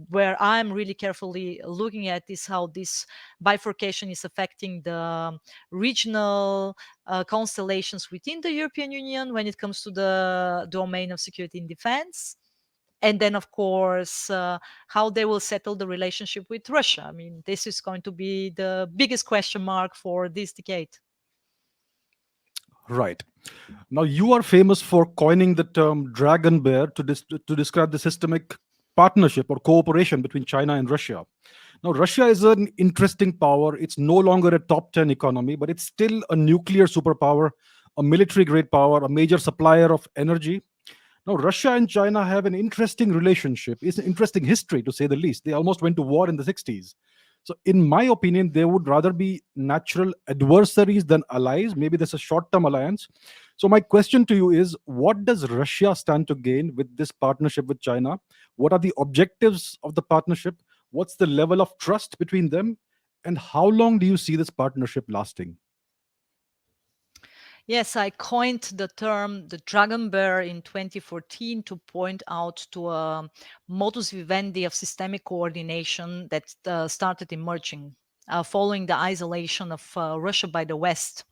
S2: Where I'm really carefully looking at is how this bifurcation is affecting the regional constellations within the European Union when it comes to the domain of security and defense. And then, of course, how they will settle the relationship with Russia. I mean, this is going to be the biggest question mark for this decade.
S1: Right. Now, you are famous for coining the term dragon bear to describe the systemic partnership or cooperation between China and Russia. Now, Russia is an interesting power. It's no longer a top 10 economy, but it's still a nuclear superpower, a military grade power, a major supplier of energy. Now, Russia and China have an interesting relationship. It's an interesting history, to say the least. They almost went to war in the 60s. So, in my opinion, they would rather be natural adversaries than allies. Maybe there's a short term alliance. So, my question to you is, what does Russia stand to gain with this partnership with China? What are the objectives of the partnership? What's the level of trust between them? And how long do you see this partnership lasting?
S2: Yes, I coined the term the dragon bear in 2014 to point out to a modus vivendi of systemic coordination that started emerging following the isolation of Russia by the West.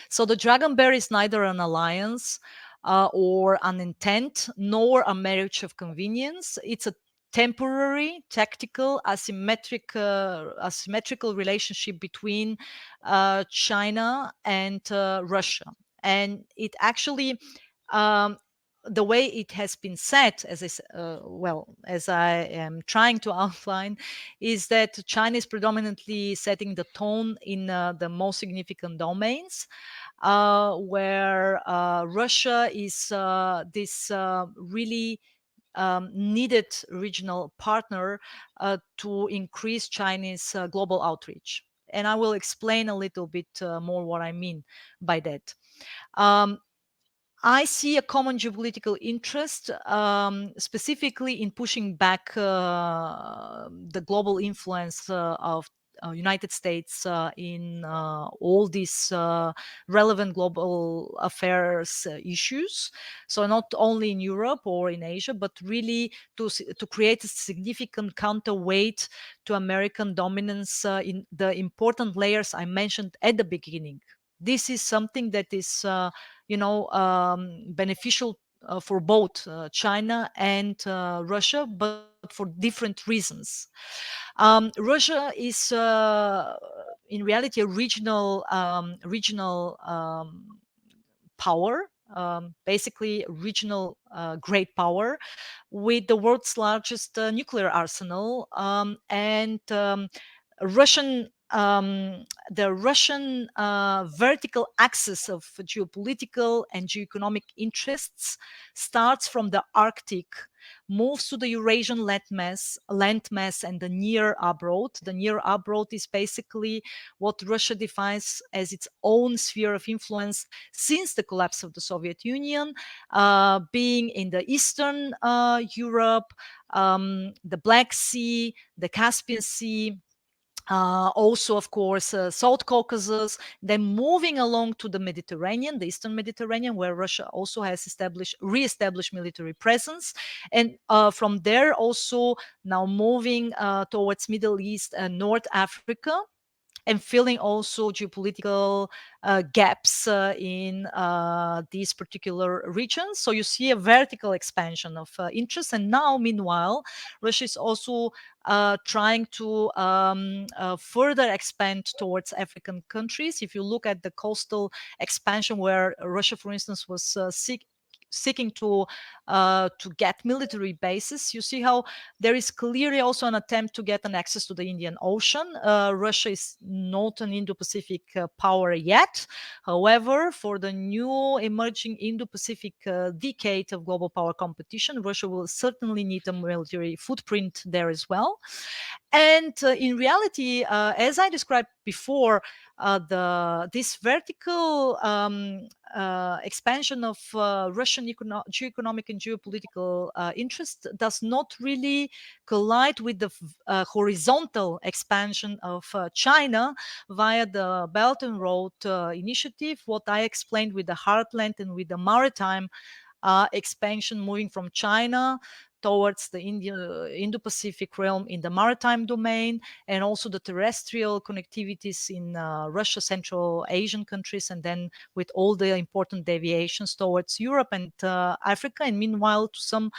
S2: So the dragon bear is neither an alliance or an intent, nor a marriage of convenience. It's a temporary, tactical, asymmetrical relationship between China and Russia. And it actually, um, the way it has been set, as I am trying to outline, is that China is predominantly setting the tone in the most significant domains, where Russia is this really needed regional partner to increase Chinese global outreach. And I will explain a little bit more what I mean by that. Um, I see a common geopolitical interest, specifically in pushing back the global influence of United States in all these relevant global affairs issues. So not only in Europe or in Asia, but really to create a significant counterweight to American dominance in the important layers I mentioned at the beginning. This is something that is beneficial for both China and Russia, but for different reasons. Russia is, in reality, a regional power, basically regional great power, with the world's largest nuclear arsenal, and Russian the Russian vertical axis of geopolitical and geoeconomic interests starts from the Arctic, moves to the Eurasian landmass, and the near abroad. The near abroad is basically what Russia defines as its own sphere of influence since the collapse of the Soviet Union, being in the Eastern Europe, the Black Sea, the Caspian Sea, also, of course, South Caucasus, then moving along to the Mediterranean, the Eastern Mediterranean, where Russia also has re-established military presence, and from there also now moving towards Middle East and North Africa, and filling also geopolitical gaps in these particular regions. So you see a vertical expansion of interest. And now, meanwhile, Russia is also trying to further expand towards African countries. If you look at the coastal expansion, where Russia, for instance, was seeking to get military bases, you see how there is clearly also an attempt to get an access to the Indian Ocean. Russia is not an Indo-Pacific power yet. However, for the new emerging Indo-Pacific decade of global power competition, Russia will certainly need a military footprint there as well. And in reality, as I described before, this vertical expansion of Russian geoeconomic and geopolitical interest does not really collide with the horizontal expansion of China via the Belt and Road Initiative, what I explained with the heartland and with the maritime expansion moving from China towards the Indo-Pacific realm in the maritime domain, and also the terrestrial connectivities in Russia, Central Asian countries, and then with all the important deviations towards Europe and Africa, and meanwhile, to some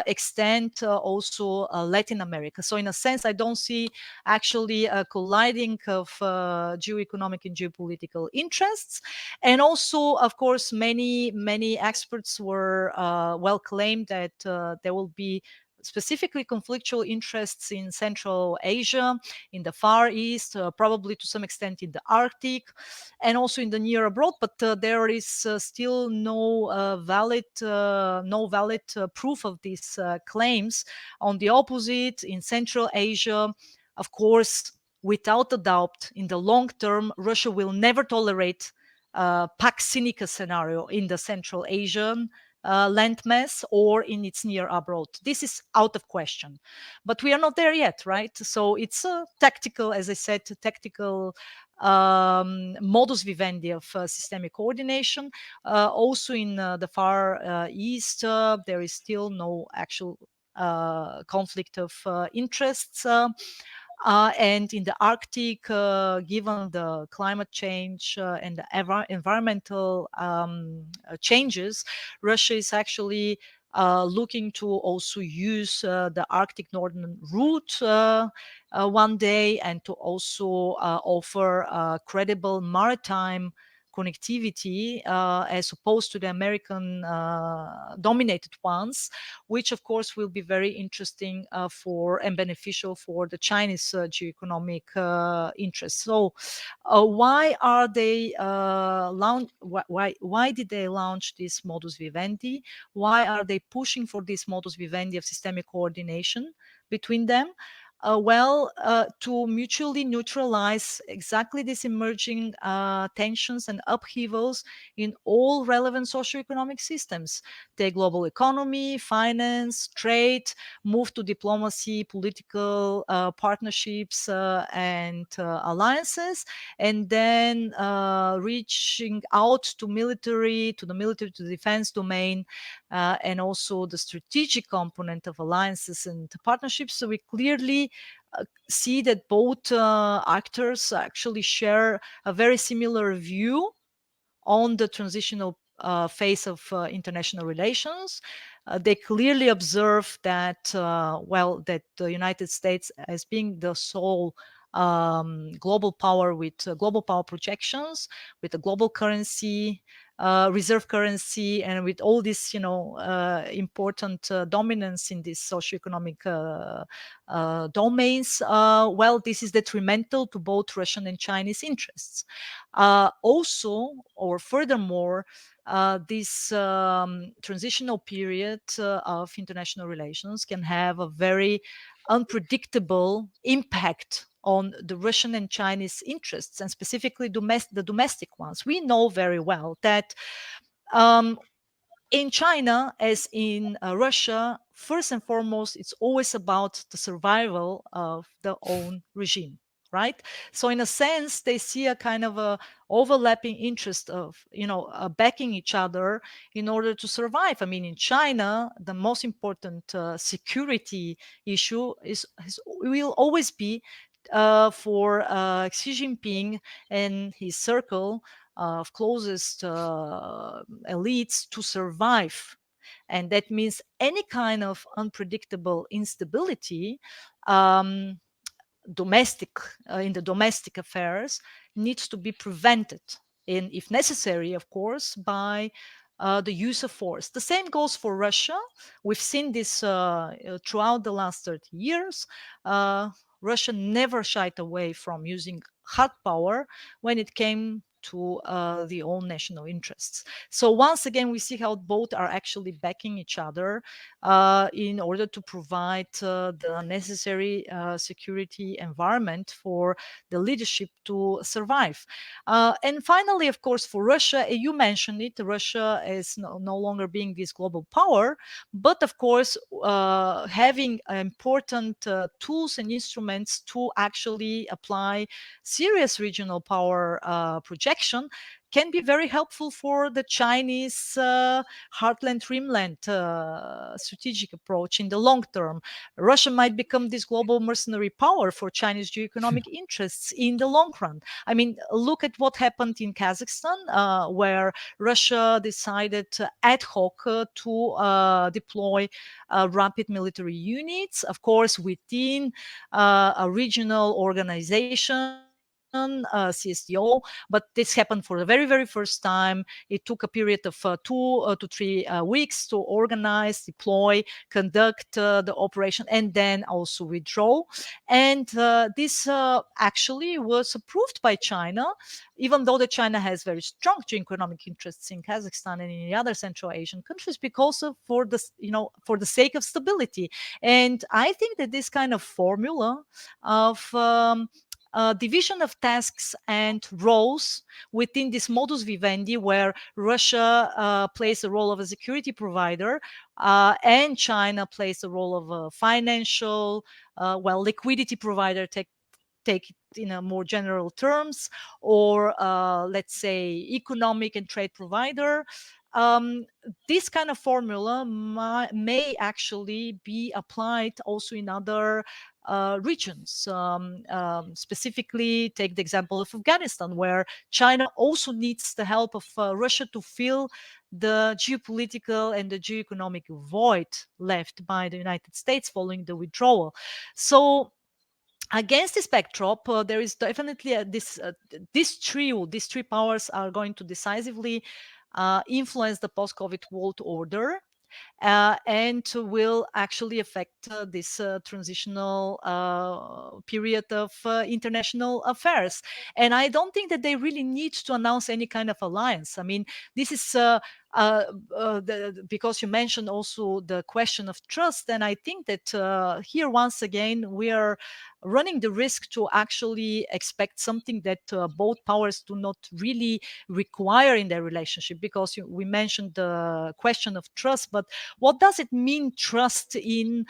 S2: extent, also Latin America. So in a sense, I don't see actually a colliding of geoeconomic and geopolitical interests. And also, of course, many experts were well claimed that there will be specifically conflictual interests in Central Asia, in the Far East, probably to some extent in the Arctic, and also in the near abroad. But there is still no valid proof of these claims. On the opposite, in Central Asia, of course, without a doubt, in the long term, Russia will never tolerate Pax Sinica scenario in the Central Asian landmass or in its near abroad. This is out of question. But we are not there yet, right? So it's a tactical, as I said, tactical modus vivendi of systemic coordination. Also in the Far East, there is still no actual conflict of interests. And in the Arctic, given the climate change and the environmental changes, Russia is actually looking to also use the Arctic Northern Route one day, and to also offer credible maritime connectivity as opposed to the American dominated ones, which of course will be very interesting for and beneficial for the Chinese geoeconomic interests. So why are they why did they launch this modus vivendi? Why are they pushing for this modus vivendi of systemic coordination between them? To mutually neutralize exactly these emerging tensions and upheavals in all relevant socioeconomic systems. Take global economy, finance, trade, move to diplomacy, political partnerships and alliances, and then reaching out to the military, to the defense domain, and also the strategic component of alliances and partnerships. So we clearly see that both actors actually share a very similar view on the transitional phase of international relations. They clearly observe that, that the United States, as being the sole global power with global power projections, with a global currency, reserve currency, and with all this, important dominance in these socioeconomic domains, this is detrimental to both Russian and Chinese interests. Also, or furthermore, this transitional period of international relations can have a very unpredictable impact on the Russian and Chinese interests, and specifically the domestic ones. We know very well that um, in China, as in Russia, first and foremost, it's always about the survival of their own regime, right? So, in a sense, they see a kind of a overlapping interest of, backing each other in order to survive. I mean, in China, the most important security issue will always be for Xi Jinping and his circle of closest elites to survive. And that means any kind of unpredictable instability um, in the domestic affairs needs to be prevented, and if necessary, of course, by the use of force. The same goes for Russia. We've seen this throughout the last 30 years. Russia never shied away from using hard power when it came to the own national interests. So once again, we see how both are actually backing each other in order to provide the necessary security environment for the leadership to survive. And finally, of course, for Russia, you mentioned it, Russia is no longer being this global power, but of course, having important tools and instruments to actually apply serious regional power projection can be very helpful for the Chinese heartland rimland strategic approach in the long term. Russia might become this global mercenary power for Chinese geoeconomic interests in the long run. I mean, look at what happened in Kazakhstan, where Russia decided ad hoc to deploy rapid military units, of course, within a regional organization, CSTO, but this happened for the very, very first time. It took a period of 2 to 3 weeks to organize, deploy, conduct the operation, and then also withdraw. And this actually was approved by China, even though China has very strong economic interests in Kazakhstan and in the other Central Asian countries, because of for the for the sake of stability. And I think that this kind of formula of division of tasks and roles within this modus vivendi, where Russia plays the role of a security provider and China plays the role of a financial, liquidity provider, take it in a more general terms, or let's say economic and trade provider. This kind of formula may actually be applied also in other regions. Specifically, take the example of Afghanistan, where China also needs the help of Russia to fill the geopolitical and the geoeconomic void left by the United States following the withdrawal. So against this backdrop, there is definitely this trio, these three powers are going to decisively influence the post-COVID world order. And will actually affect this transitional period of international affairs. And I don't think that they really need to announce any kind of alliance. I mean, this is because you mentioned also the question of trust. And I think that here, once again, we are running the risk to actually expect something that both powers do not really require in their relationship, because we mentioned the question of trust, but what does it mean, trust in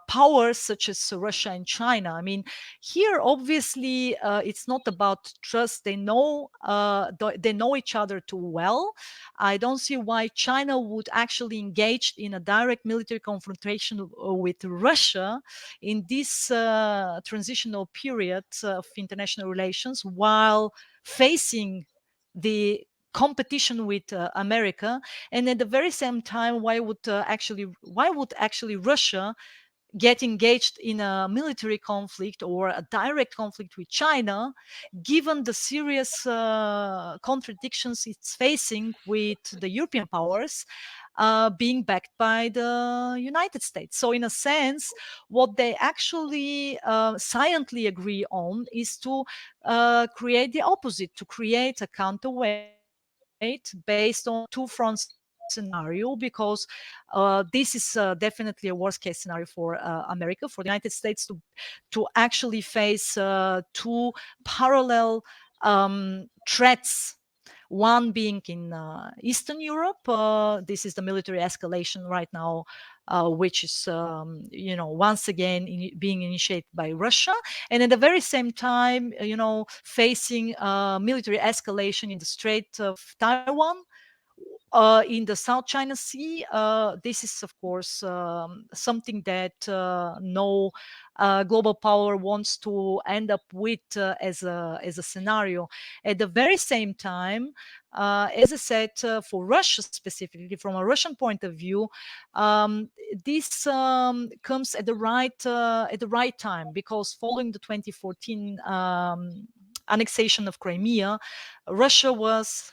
S2: powers such as Russia and China? I mean, here obviously it's not about trust. They know each other too well. I don't see why China would actually engage in a direct military confrontation with Russia in this transitional period of international relations, while facing the competition with America. And at the very same time, why would actually Russia get engaged in a military conflict or a direct conflict with China, given the serious contradictions it's facing with the European powers being backed by the United States? So in a sense, what they actually silently agree on is to create the opposite, to create a counterweight based on a two-front scenario, because this is definitely a worst-case scenario for America, for the United States to actually face two parallel threats. One being in Eastern Europe. This is the military escalation right now, which is, once again being initiated by Russia. And at the very same time, facing military escalation in the Strait of Taiwan, in the South China Sea. This is, of course, something that no global power wants to end up with as a scenario. At the very same time, as I said, for Russia specifically, from a Russian point of view, this comes at the right time, because following the 2014 annexation of Crimea, Russia was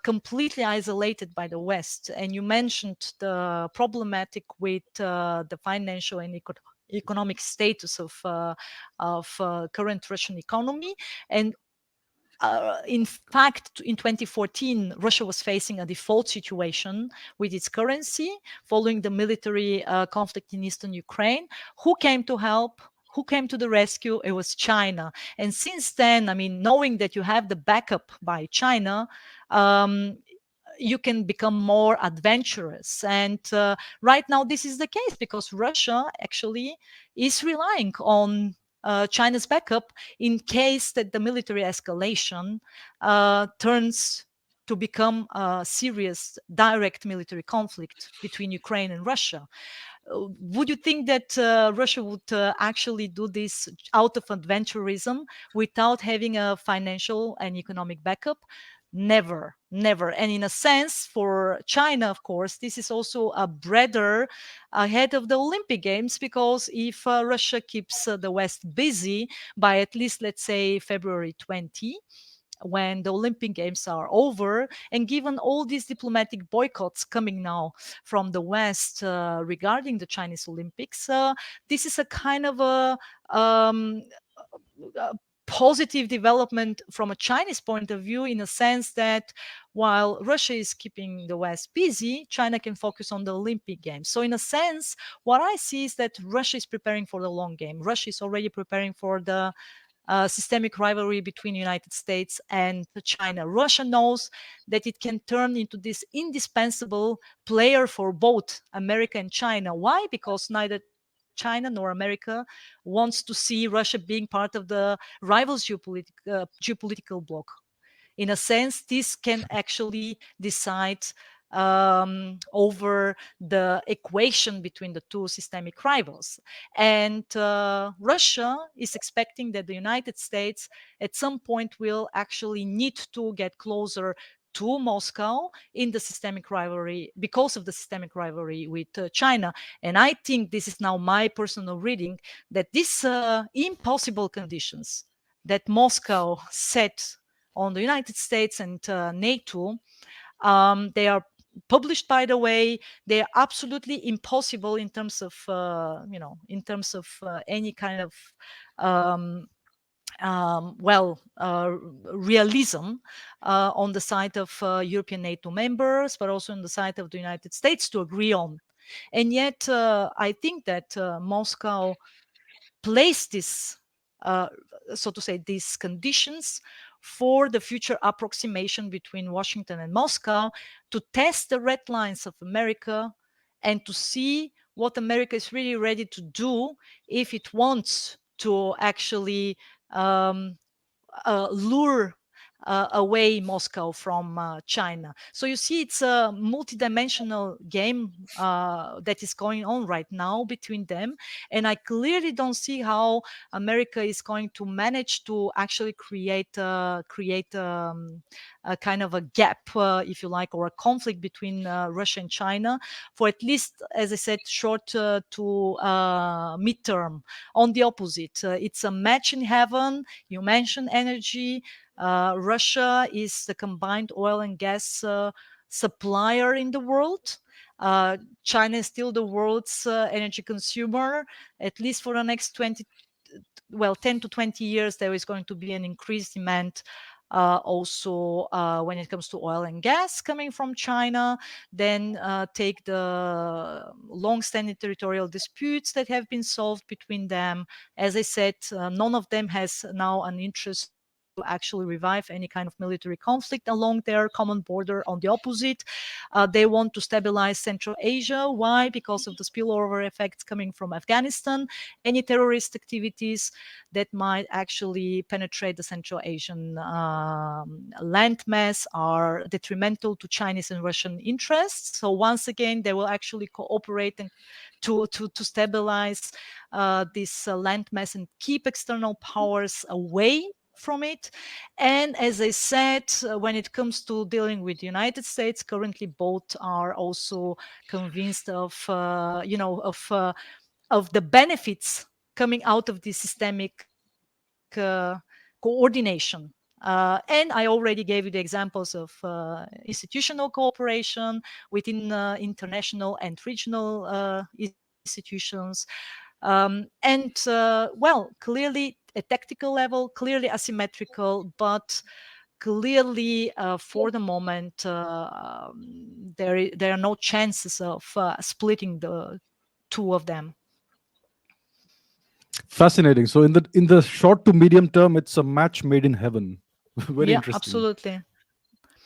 S2: completely isolated by the West. And you mentioned the problematic with the financial and economic status of current Russian economy. And in fact, in 2014, Russia was facing a default situation with its currency following the military conflict in eastern Ukraine. Who came to help? Who came to the rescue? It was China. And since then, I mean, knowing that you have the backup by China, you can become more adventurous. And right now, this is the case because Russia actually is relying on China's backup in case that the military escalation turns to become a serious direct military conflict between Ukraine and Russia. Would you think that Russia would actually do this out of adventurism without having a financial and economic backup? Never, never. And in a sense, for China, of course, this is also a breather ahead of the Olympic Games, because if Russia keeps the West busy by at least, let's say, February 20, when the Olympic Games are over, and given all these diplomatic boycotts coming now from the West regarding the Chinese Olympics, this is a kind of a positive development from a Chinese point of view, in a sense that while Russia is keeping the West busy, China can focus on the Olympic Games. So in a sense, what I see is that Russia is preparing for the long game. Russia is already preparing for the systemic rivalry between the United States and China. Russia knows that it can turn into this indispensable player for both America and China. Why? Because neither China nor America wants to see Russia being part of the rivals geopolitical bloc. In a sense, this can actually decide over the equation between the two systemic rivals. And Russia is expecting that the United States at some point will actually need to get closer to Moscow in the systemic rivalry, because of the systemic rivalry with China. And I think this is now my personal reading, that these impossible conditions that Moscow set on the United States and NATO, they are published, by the way. They are absolutely impossible in terms of any kind of um, realism on the side of European NATO members, but also on the side of the United States to agree on. And yet, I think that Moscow placed this, so to say, these conditions for the future approximation between Washington and Moscow, to test the red lines of America and to see what America is really ready to do if it wants to actually lure away Moscow from China. So you see, it's a multidimensional game that is going on right now between them. And I clearly don't see how America is going to manage to actually create a kind of a gap, if you like, or a conflict between Russia and China for at least, as I said, short to midterm. On the opposite, it's a match in heaven. You mentioned energy. Russia is the combined oil and gas supplier in the world. China is still the world's energy consumer, at least for the next 10 to 20 years. There is going to be an increased demand also when it comes to oil and gas coming from China. Then take the long-standing territorial disputes that have been solved between them. As I said, none of them has now an interest to actually revive any kind of military conflict along their common border. On the opposite, they want to stabilize Central Asia. Why? Because of the spillover effects coming from Afghanistan. Any terrorist activities that might actually penetrate the Central Asian landmass are detrimental to Chinese and Russian interests. So once again, they will actually cooperate and to stabilize this landmass and keep external powers away from it. And as I said, when it comes to dealing with the United States, currently both are also convinced of the benefits coming out of the systemic coordination. And I already gave you the examples of institutional cooperation within international and regional institutions. Well, clearly at tactical level, clearly asymmetrical, but clearly for the moment there are no chances of splitting the two of them.
S1: Fascinating. So in the short to medium term, it's a match made in heaven. Very
S2: Yeah,
S1: interesting.
S2: absolutely.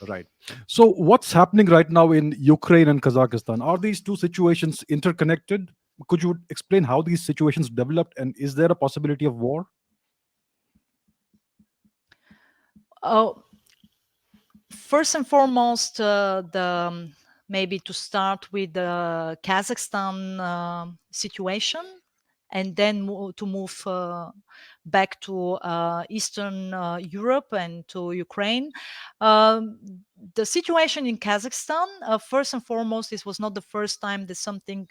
S1: Right. So what's happening right now in Ukraine and Kazakhstan? Are these two situations interconnected? Could you explain how these situations developed, and is there a possibility of war?
S2: Oh, first and foremost, the maybe to start with the Kazakhstan situation, and then to move back to Eastern Europe and to Ukraine. Um, the situation in Kazakhstan, first and foremost, this was not the first time that something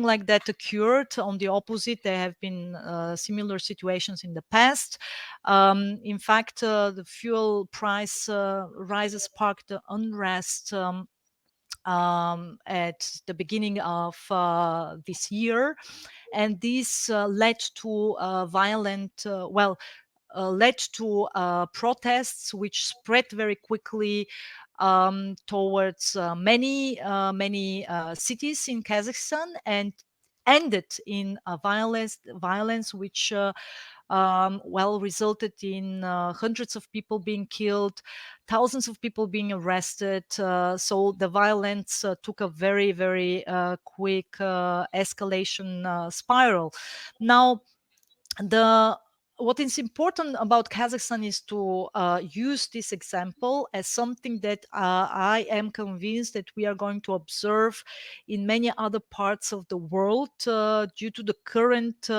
S2: like that occurred. On the opposite, there have been similar situations in the past. In fact, the fuel price rises sparked the unrest at the beginning of this year, and this led to led to protests which spread very quickly towards many cities in Kazakhstan, and ended in violence which resulted in hundreds of people being killed, thousands of people being arrested. So the violence took a very quick escalation spiral. Now, the what is important about Kazakhstan is to use this example as something that I am convinced that we are going to observe in many other parts of the world due to the current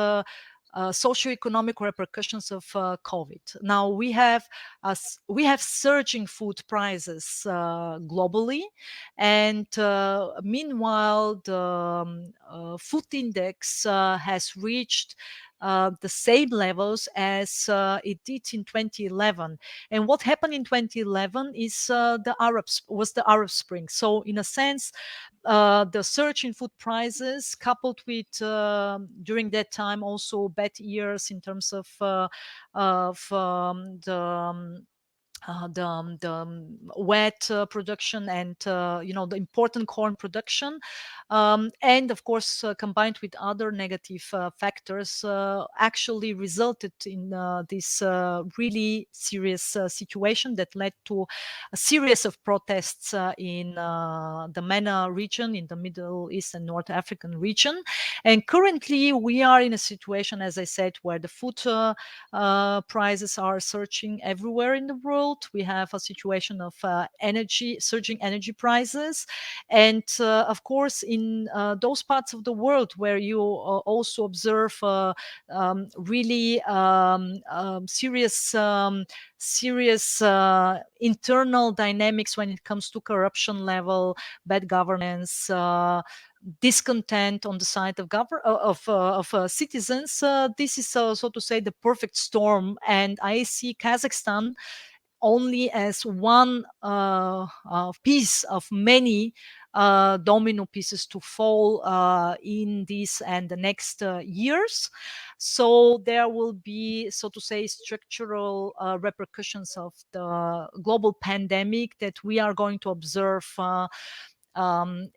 S2: socioeconomic repercussions of COVID. Now we have surging food prices globally, and meanwhile the food index has reached the same levels as it did in 2011. And what happened in 2011 is the Arab Spring. So in a sense, the surge in food prices, coupled with during that time also bad years in terms of wheat production and the important corn production, and of course combined with other negative factors actually resulted in this really serious situation that led to a series of protests in the MENA region, in the Middle East and North African region. And currently we are in a situation, as I said, where the food prices are surging everywhere in the world. We have a situation of surging energy prices, and of course, in those parts of the world where you also observe really serious internal dynamics when it comes to corruption level, bad governance, discontent on the side of citizens. This is, so to say, the perfect storm, and I see Kazakhstan only as one piece of many domino pieces to fall in this and the next years. So there will be, so to say, structural repercussions of the global pandemic that we are going to observe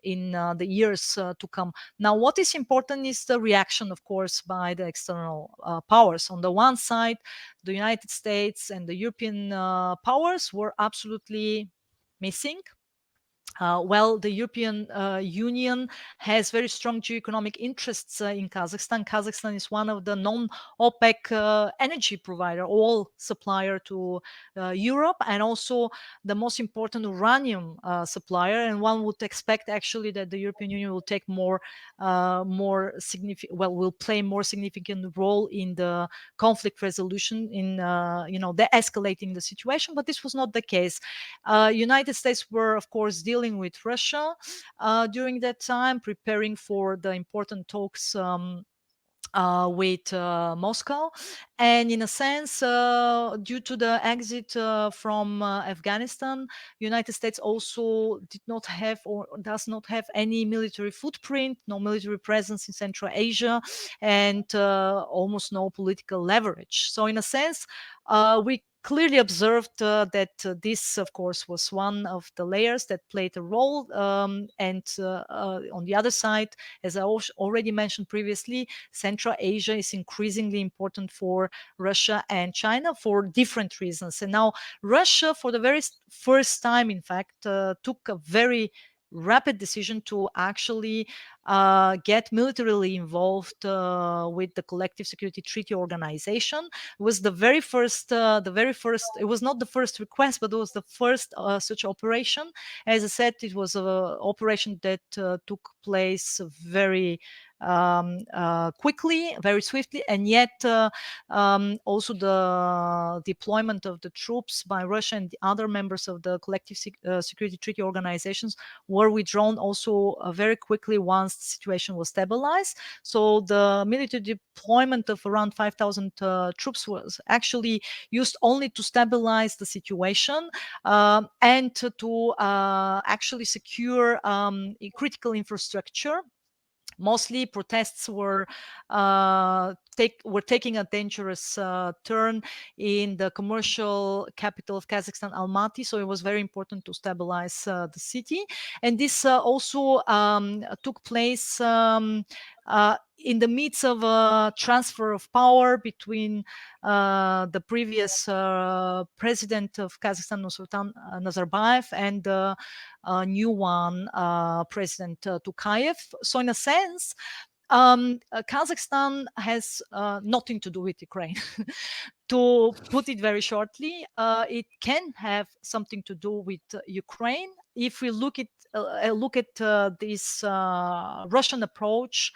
S2: in the years to come. Now, what is important is the reaction, of course, by the external powers. On the one side, the United States and the European powers were absolutely missing. The European Union has very strong geoeconomic interests in Kazakhstan. Kazakhstan is one of the non-OPEC energy provider, all supplier to Europe, and also the most important uranium supplier. And one would expect actually that the European Union will take more significant, will play more significant role in the conflict resolution, in de-escalating the situation. But this was not the case. United States were, of course, dealing with Russia during that time, preparing for the important talks with Moscow. And in a sense, due to the exit from Afghanistan, United States also did not have or does not have any military footprint, no military presence in Central Asia, and almost no political leverage. So in a sense, we clearly observed that this, of course, was one of the layers that played a role. And on the other side, as I already mentioned previously, Central Asia is increasingly important for Russia and China for different reasons. And now Russia, for the very first time, in fact, took a very rapid decision to actually get militarily involved with the Collective Security Treaty Organization. It was the very first. It was not the first request, but it was the first such operation. As I said, it was an operation that took place very quickly, very swiftly, and yet also the deployment of the troops by Russia and the other members of the Collective Security Treaty Organizations were withdrawn also very quickly once the situation was stabilized. So the military deployment of around 5,000 troops was actually used only to stabilize the situation and to actually secure critical infrastructure. Mostly protests were taking a dangerous turn in the commercial capital of Kazakhstan, Almaty. So it was very important to stabilize the city, and this also took place in the midst of a transfer of power between the previous president of Kazakhstan, Nursultan Nazarbayev, and the new one, President Tokayev. So in a sense, Kazakhstan has nothing to do with Ukraine. To put it very shortly, it can have something to do with Ukraine. If we look at this Russian approach,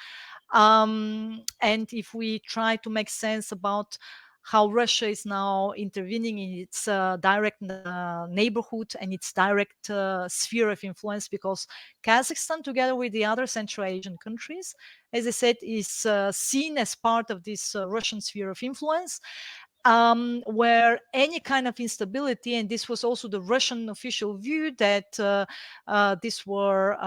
S2: and if we try to make sense about how Russia is now intervening in its direct neighborhood and its direct sphere of influence, because Kazakhstan, together with the other Central Asian countries, as I said, is seen as part of this Russian sphere of influence. Where any kind of instability, and this was also the Russian official view, that these were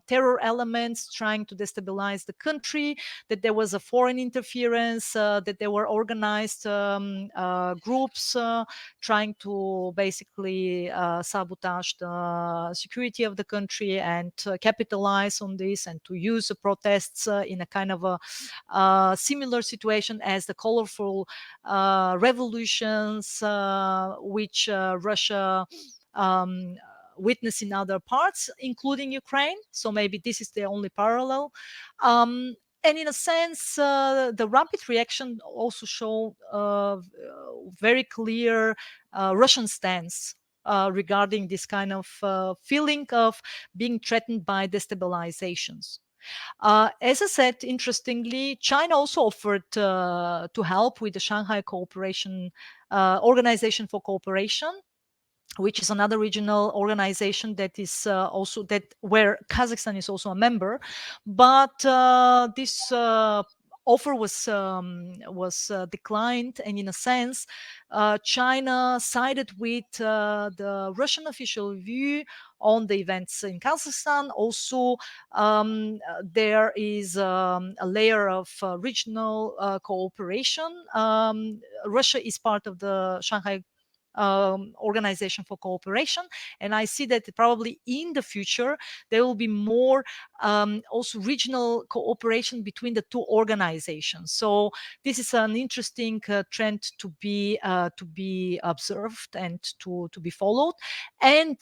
S2: terror elements trying to destabilize the country, that there was a foreign interference, that there were organized groups trying to basically sabotage the security of the country and capitalize on this, and to use the protests in a kind of a similar situation as the colorful revolutions which Russia witnessed in other parts, including Ukraine. So maybe this is the only parallel. And in a sense, the rapid reaction also showed very clear Russian stance regarding this kind of feeling of being threatened by destabilizations. As I said, interestingly, China also offered to help with the Shanghai Cooperation Organization for Cooperation, which is another regional organization that is also that where Kazakhstan is also a member. But this offer was declined, and in a sense, China sided with the Russian official view on the events in Kazakhstan. Also, there is a layer of regional cooperation. Russia is part of the Shanghai Organization for Cooperation, and I see that probably in the future there will be more also regional cooperation between the two organizations. So this is an interesting trend to be observed and to be followed. And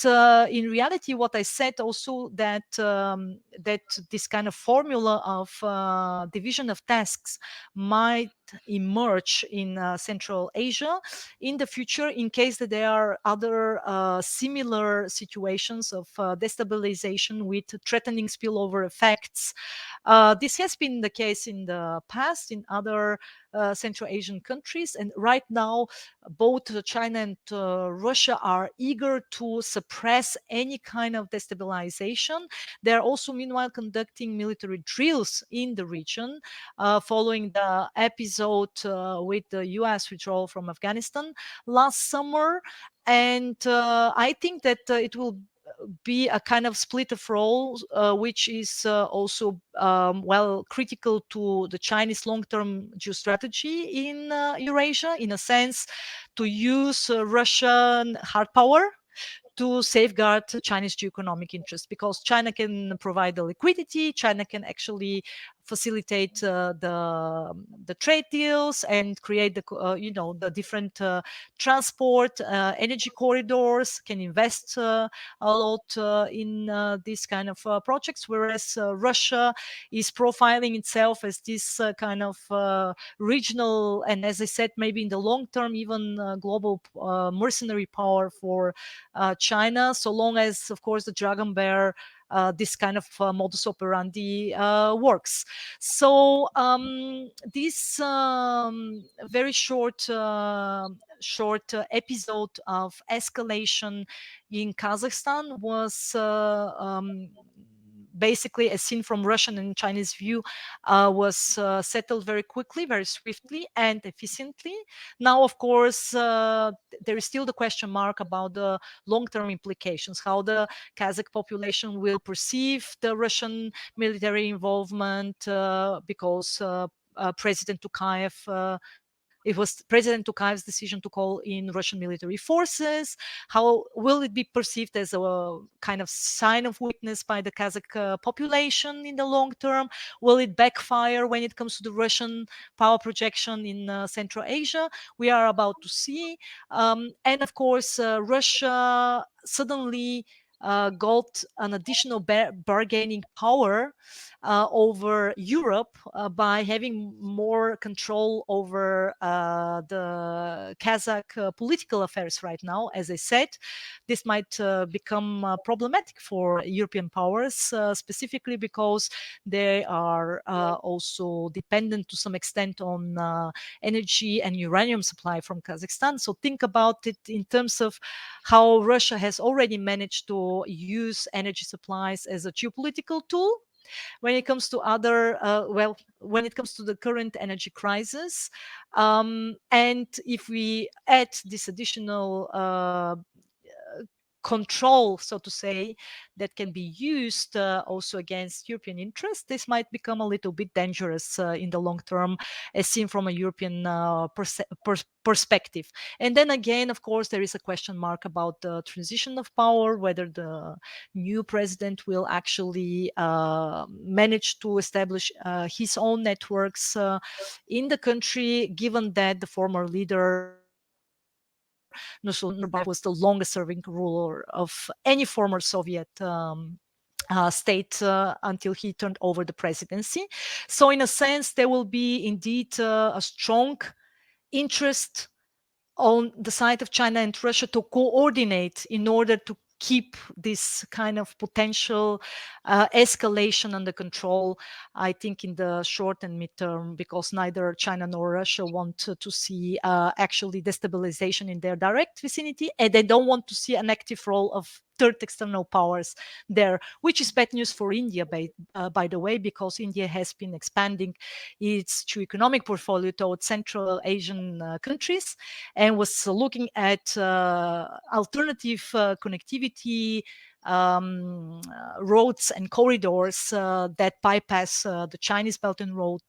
S2: in reality, what I said also, that that this kind of formula of division of tasks might emerge in Central Asia in the future, in case that there are other similar situations of destabilization with threatening spillover effects. This has been the case in the past in other Central Asian countries. And right now, both China and Russia are eager to suppress any kind of destabilization. They are also, meanwhile, conducting military drills in the region following the episode with the US withdrawal from Afghanistan last summer. And I think that it will be a kind of split of roles, which is also well critical to the Chinese long-term geostrategy in Eurasia, in a sense, to use Russian hard power to safeguard Chinese geoeconomic interests, because China can provide the liquidity, China can actually facilitate the trade deals and create the different transport energy corridors, can invest a lot in these kind of projects, whereas Russia is profiling itself as this kind of regional, and as I said, maybe in the long term even global mercenary power for China, so long as, of course, the Dragon Bear, this kind of modus operandi works. So this very short episode of escalation in Kazakhstan was basically, as seen from Russian and Chinese view, was settled very quickly, very swiftly and efficiently. Now, of course, there is still the question mark about the long-term implications, how the Kazakh population will perceive the Russian military involvement, because President Tokayev, it was President Tokayev's decision to call in Russian military forces. How will it be perceived as a kind of sign of weakness by the Kazakh population in the long term? Will it backfire when it comes to the Russian power projection in Central Asia? We are about to see. And of course, Russia suddenly got an additional bargaining power over Europe by having more control over the Kazakh political affairs right now. As I said, this might become problematic for European powers, specifically because they are also dependent to some extent on energy and uranium supply from Kazakhstan. So think about it in terms of how Russia has already managed to use energy supplies as a geopolitical tool. When it comes to when it comes to the current energy crisis, and if we add this additional control, so to say, that can be used also against European interests, this might become a little bit dangerous in the long term, as seen from a European perspective. And then again, of course, there is a question mark about the transition of power, whether the new president will actually manage to establish his own networks in the country, given that the former leader Nursultan Nazarbayev was the longest serving ruler of any former Soviet state until he turned over the presidency. So in a sense, there will be indeed a strong interest on the side of China and Russia to coordinate in order to keep this kind of potential escalation under control, I think, in the short and midterm, because neither China nor Russia want to see actually destabilization in their direct vicinity, and they don't want to see an active role of third external powers there, which is bad news for India, by the way, because India has been expanding its economic portfolio towards Central Asian countries and was looking at alternative connectivity roads and corridors that bypass the Chinese Belt and Road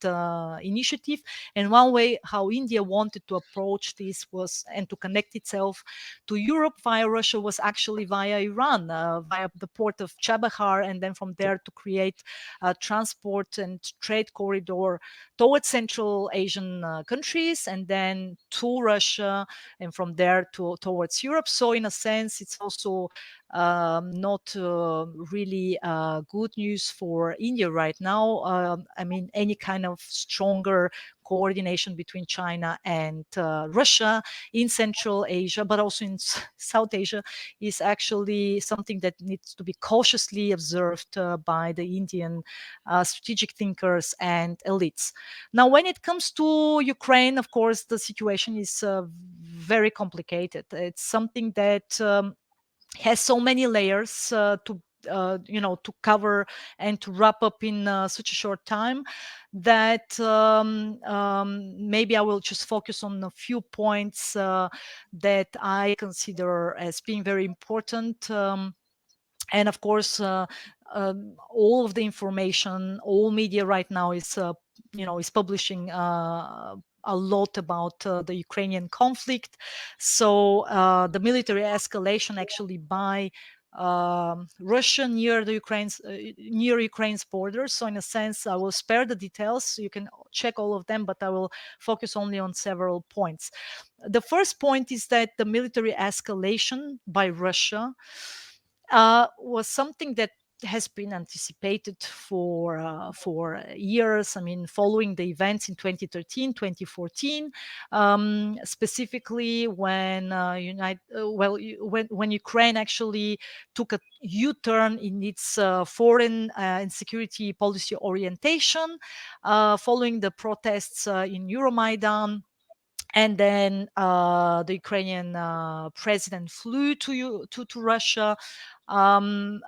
S2: initiative. And one way how India wanted to approach this was, and to connect itself to Europe via Russia, was actually via Iran, via the port of Chabahar, and then from there to create a transport and trade corridor towards Central Asian countries, and then to Russia, and from there towards Europe. So in a sense, it's also not really good news for India right now. I mean, any kind of stronger coordination between China and Russia in Central Asia, but also in South Asia, is actually something that needs to be cautiously observed by the Indian strategic thinkers and elites. Now, when it comes to Ukraine, of course, the situation is very complicated. It's something that has so many layers to cover and to wrap up in such a short time that maybe I will just focus on a few points that I consider as being very important. And of course, all of the information, all media right now is publishing a lot about the Ukrainian conflict. So the military escalation actually by Russia near Ukraine's borders. So in a sense, I will spare the details. You can check all of them, but I will focus only on several points. The first point is that the military escalation by Russia was something that has been anticipated for years. I mean, following the events in 2013, 2014, specifically when when Ukraine actually took a U-turn in its foreign and security policy orientation, following the protests in Euromaidan. And then the Ukrainian president flew to Russia, um,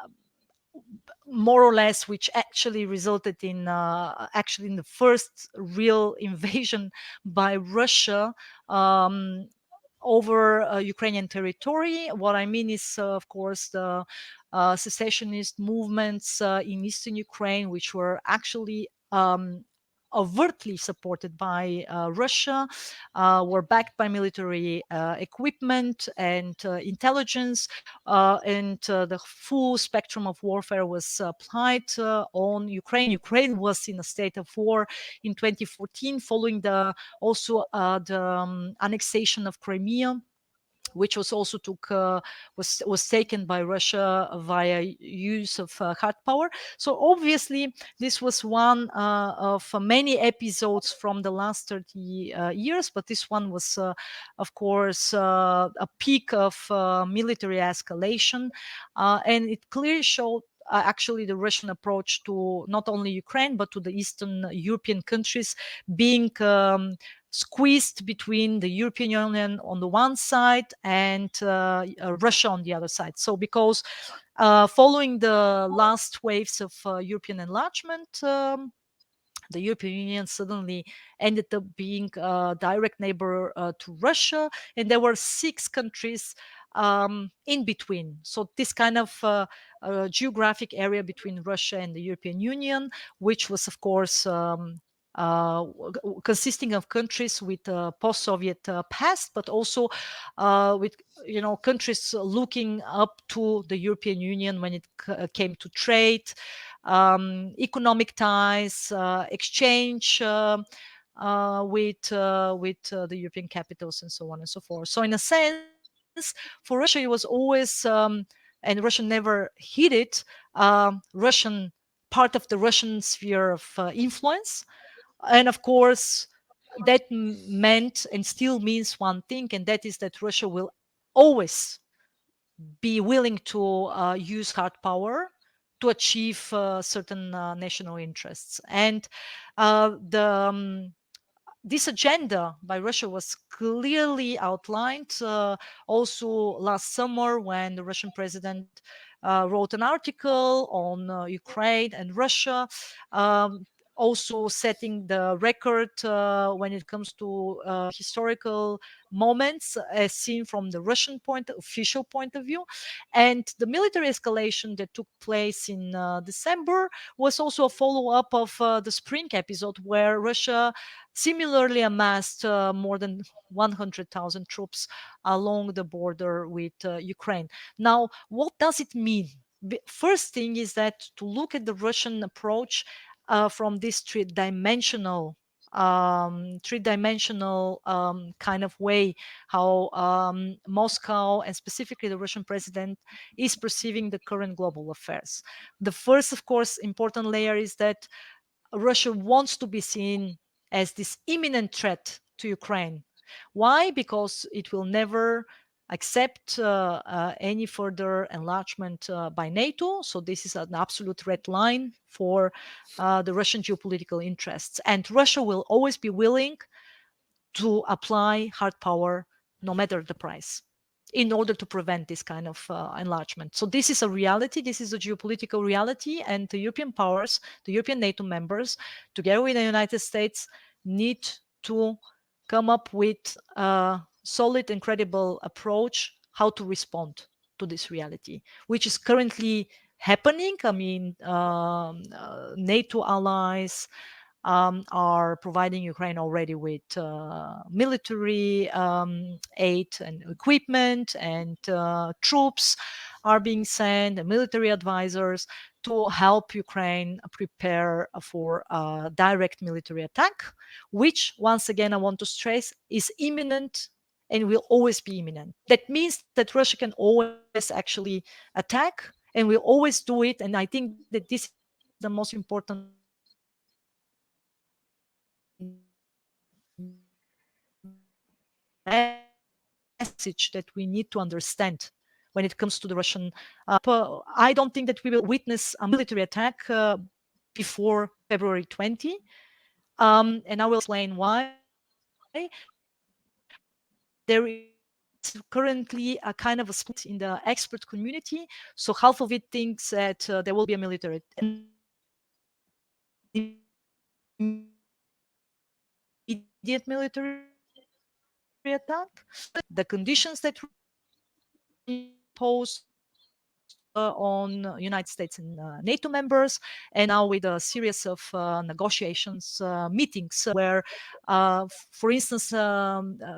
S2: more or less, which actually resulted in the first real invasion by Russia over Ukrainian territory. What I mean is, of course, the secessionist movements in eastern Ukraine, which were actually overtly supported by Russia, were backed by military equipment and intelligence, and the full spectrum of warfare was applied on Ukraine. Ukraine was in a state of war in 2014, following the annexation of Crimea, which was also was taken by Russia via use of hard power. So obviously, this was one of many episodes from the last 30 years, but this one was, of course, a peak of military escalation, and it clearly showed. Actually, the Russian approach to not only Ukraine but to the Eastern European countries being squeezed between the European Union on the one side and Russia on the other side. So, because following the last waves of European enlargement, the European Union suddenly ended up being a direct neighbor to Russia, and there were 6 countries in between. So this kind of geographic area between Russia and the European Union, which was, of course, consisting of countries with post-Soviet past, but also with countries looking up to the European Union when it came to trade, economic ties, exchange with the European capitals, and so on and so forth. So in a sense, for Russia, it was always and Russia never hid it. Russian part of the Russian sphere of influence, and of course, that meant and still means one thing, and that is that Russia will always be willing to use hard power to achieve certain national interests. And this agenda by Russia was clearly outlined also last summer when the Russian president wrote an article on Ukraine and Russia. Also setting the record when it comes to historical moments as seen from the Russian official point of view. And the military escalation that took place in December was also a follow-up of the spring episode, where Russia similarly amassed more than 100,000 troops along the border with Ukraine. Now, what does it mean? First thing is that to look at the Russian approach from this three-dimensional three-dimensional kind of way how Moscow and specifically the Russian president is perceiving the current global affairs. The first, of course, important layer is that Russia wants to be seen as this imminent threat to Ukraine. Why? Because it will never accept any further enlargement by NATO. So this is an absolute red line for the Russian geopolitical interests. And Russia will always be willing to apply hard power no matter the price in order to prevent this kind of enlargement. So this is a reality. This is a geopolitical reality, and the European powers, the European NATO members, together with the United States, need to come up with a solid and credible approach how to respond to this reality, which is currently happening. I mean, NATO allies are providing Ukraine already with military aid and equipment, and troops are being sent, and military advisors to help Ukraine prepare for a direct military attack, which, once again, I want to stress, is imminent and will always be imminent. That means that Russia can always actually attack and will always do it. And I think that this is the most important message that we need to understand when it comes to the Russian. I don't think that we will witness a military attack before February 20. And I will explain why. There is currently a kind of a split in the expert community. So half of it thinks that there will be a military, an immediate military attack. The conditions that imposed on United States and NATO members, and now with a series of negotiations meetings where, for instance,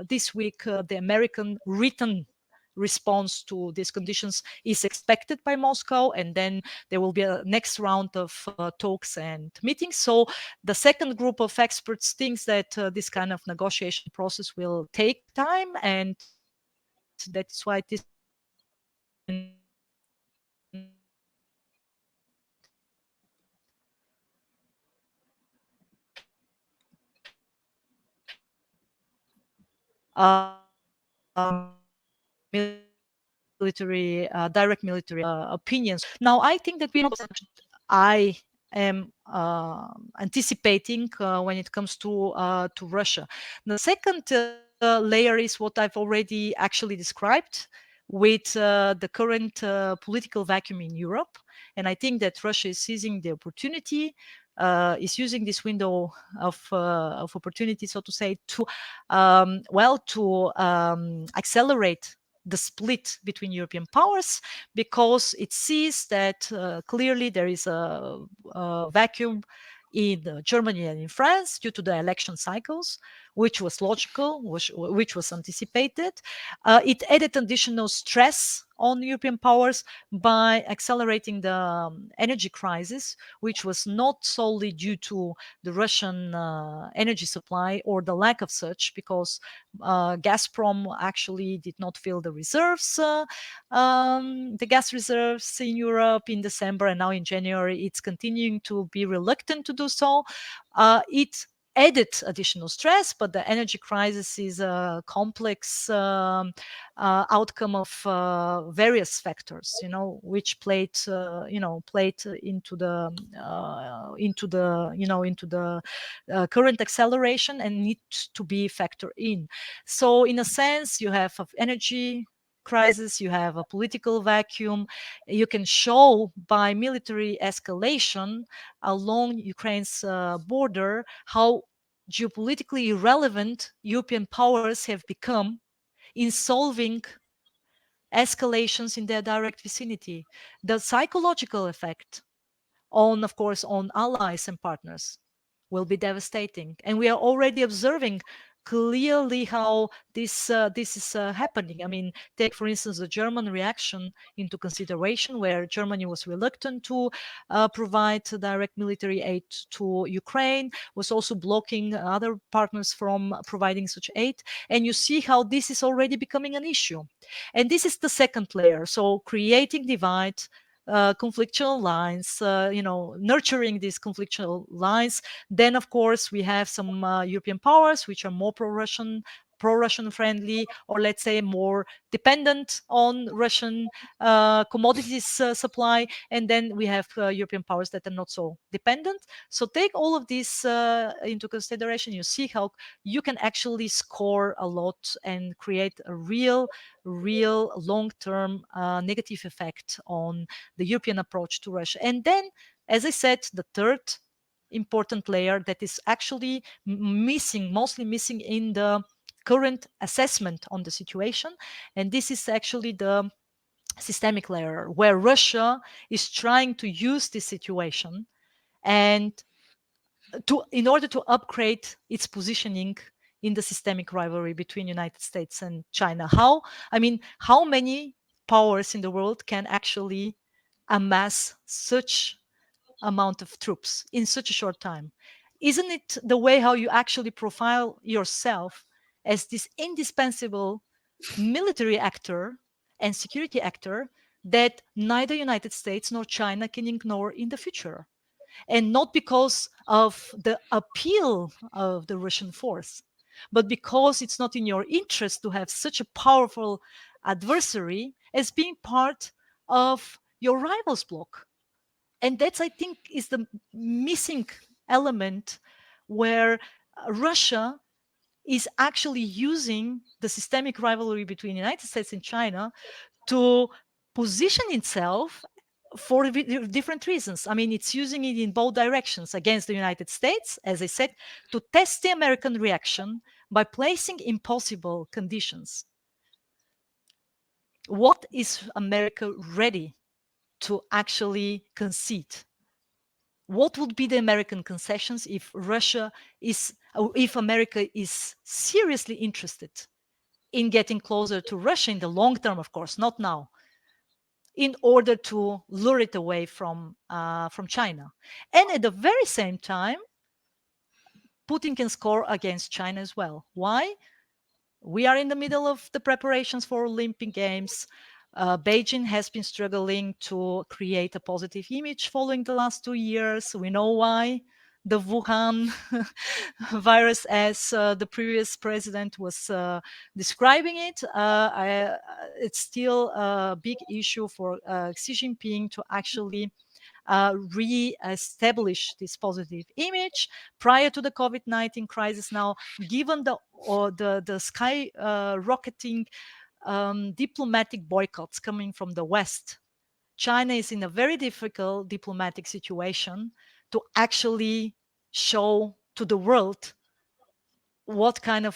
S2: this week the American written response to these conditions is expected by Moscow, and then there will be a next round of talks and meetings. So the second group of experts thinks that this kind of negotiation process will take time, and that's why it is military, direct military opinions. Now, I think that we know I am anticipating when it comes to Russia. The second layer is what I've already actually described with the current political vacuum in Europe, and I think that Russia is seizing the opportunity. Is using this window of opportunity, so to say, to accelerate the split between European powers, because it sees that clearly there is a vacuum in Germany and in France due to the election cycles, which was logical, which was anticipated. It added additional stress on European powers by accelerating the energy crisis, which was not solely due to the Russian energy supply or the lack of such, because Gazprom actually did not fill the reserves, the gas reserves in Europe in December, and now in January it's continuing to be reluctant to do so. It added additional stress, but the energy crisis is a complex outcome of various factors, which played into the current acceleration and need to be factored in. So, in a sense, you have of energy crisis, you have a political vacuum. You can show by military escalation along Ukraine's border how geopolitically irrelevant European powers have become in solving escalations in their direct vicinity. The psychological effect on, of course, on allies and partners will be devastating. And we are already observing clearly how this is happening. I mean, take for instance the German reaction into consideration, where Germany was reluctant to provide direct military aid to Ukraine, was also blocking other partners from providing such aid. And you see how this is already becoming an issue. And this is the second layer. So creating divide, conflictual lines, nurturing these conflictual lines. Then, of course, we have some European powers which are more pro-Russian friendly, or let's say more dependent on Russian commodities supply. And then we have European powers that are not so dependent. So take all of this into consideration. You see how you can actually score a lot and create a real long-term negative effect on the European approach to Russia. And then, as I said, the third important layer that is actually mostly missing in the current assessment on the situation, and this is actually the systemic layer, where Russia is trying to use this situation and in order to upgrade its positioning in the systemic rivalry between United States and China. How many powers in the world can actually amass such amount of troops in such a short time? Isn't it the way how you actually profile yourself as this indispensable military actor and security actor that neither United States nor China can ignore in the future? And not because of the appeal of the Russian force, but because it's not in your interest to have such a powerful adversary as being part of your rivals bloc. And that's, I think, is the missing element, where Russia is actually using the systemic rivalry between the United States and China to position itself for different reasons. I mean, it's using it in both directions against the United States, as I said, to test the American reaction by placing impossible conditions. What is America ready to actually concede? What would be the American concessions if America is seriously interested in getting closer to Russia in the long term, of course, not now, in order to lure it away from China? And at the very same time, Putin can score against China as well. Why? We are in the middle of the preparations for Olympic Games. Beijing has been struggling to create a positive image following the last 2 years. We know why. The Wuhan virus, as the previous president was describing it, it's still a big issue for Xi Jinping to actually re-establish this positive image prior to the COVID-19 crisis. Now, given the sky rocketing diplomatic boycotts coming from the West, China is in a very difficult diplomatic situation to actually show to the world what kind of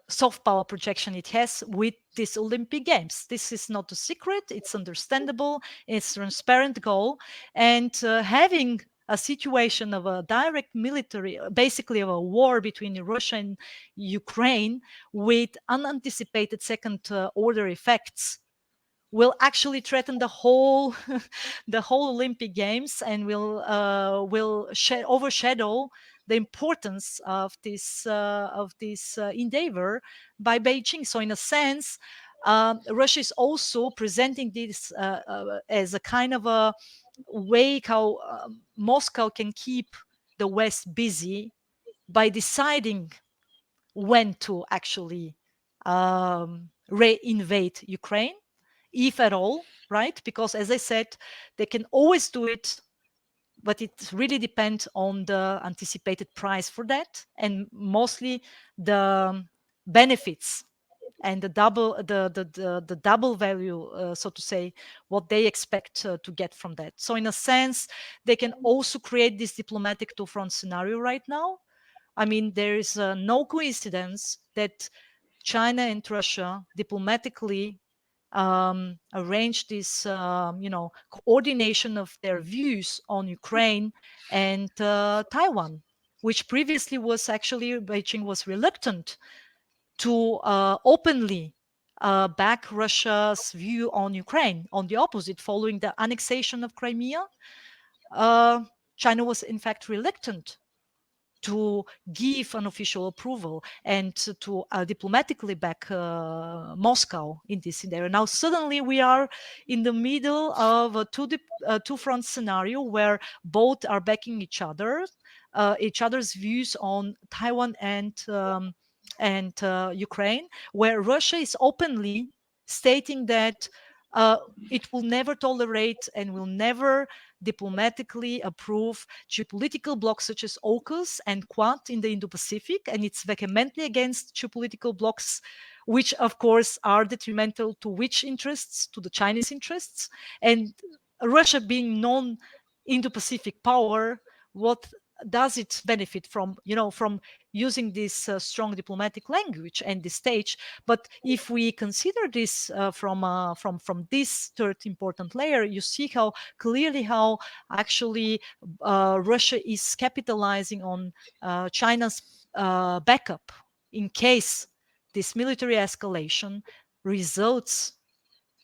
S2: soft power projection it has with these Olympic Games. This is not a secret. It's understandable. It's a transparent goal. And having a situation of a direct military, basically of a war between Russia and Ukraine with unanticipated second order effects, will actually threaten the whole the whole Olympic Games, and will overshadow the importance of this endeavor by Beijing. So, in a sense, Russia is also presenting this as a kind of a way how Moscow can keep the West busy by deciding when to actually re-invade Ukraine, if at all, right? Because, as I said, they can always do it, but it really depends on the anticipated price for that, and mostly the benefits and the double value, so to say, what they expect to get from that. So, in a sense, they can also create this diplomatic two-front scenario right now. I mean, there is no coincidence that China and Russia diplomatically arrange this, coordination of their views on Ukraine and Taiwan. which previously was actually Beijing was reluctant to openly back Russia's view on Ukraine. On the opposite, following the annexation of Crimea, uh, China was in fact reluctant to give an official approval and to diplomatically back Moscow in this scenario. Now, suddenly we are in the middle of a two-front scenario where both are backing each other's views on Taiwan and Ukraine, where Russia is openly stating that it will never tolerate and will never diplomatically approve geopolitical blocs such as AUKUS and Quad in the Indo-Pacific, and it's vehemently against geopolitical blocs, which of course are detrimental to which interests? To the Chinese interests. And Russia being non-Indo-Pacific power, what does it benefit from, from using this strong diplomatic language and the stage? But if we consider this from this third important layer, you see how clearly how actually Russia is capitalizing on China's backup in case this military escalation results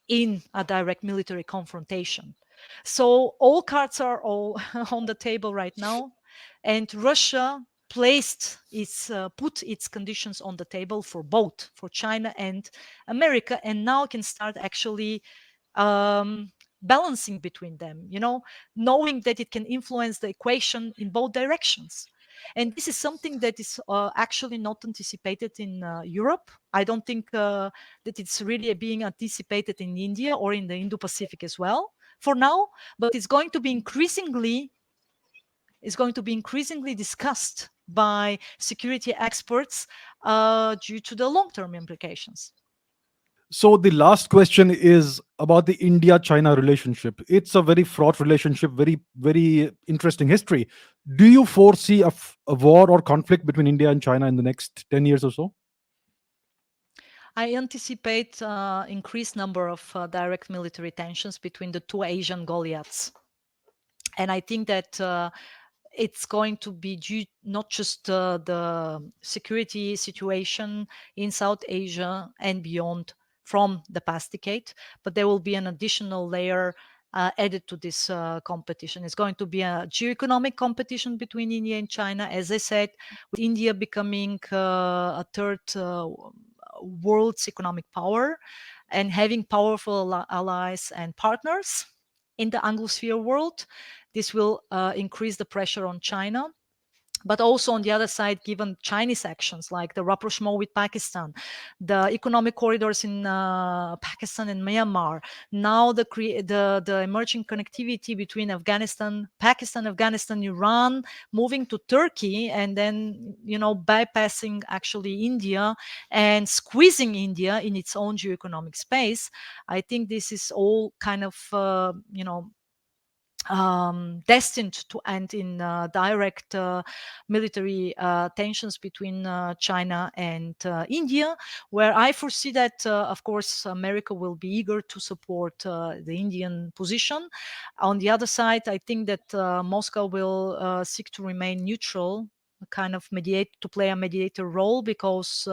S2: in a direct military confrontation. So all cards are all on the table right now, and Russia put its conditions on the table for both, for China and America, and now can start actually balancing between them, knowing that it can influence the equation in both directions. And this is something that is actually not anticipated in Europe. I don't think that it's really being anticipated in India or in the Indo-Pacific as well for now, but it's going to be increasingly discussed by security experts due to the long-term implications.
S1: So the last question is about the India-China relationship. It's a very fraught relationship, very, very interesting history. Do you foresee a war or conflict between India and China in the next 10 years or so?
S2: I anticipate increased number of direct military tensions between the two Asian Goliaths. And I think that it's going to be due not just the security situation in South Asia and beyond from the past decade, but there will be an additional layer added to this competition. It's going to be a geoeconomic competition between India and China, as I said, with India becoming a third world's economic power and having powerful allies and partners in the Anglosphere world. This will increase the pressure on China. But also on the other side, given Chinese actions like the rapprochement with Pakistan, the economic corridors in Pakistan and Myanmar, now the emerging connectivity between Pakistan, Afghanistan, Iran, moving to Turkey, and then bypassing actually India and squeezing India in its own geoeconomic space. I think this is all kind of destined to end in direct military tensions between China and India, where I foresee that, of course, America will be eager to support the Indian position. On the other side, I think that Moscow will seek to remain neutral, kind of play a mediator role, because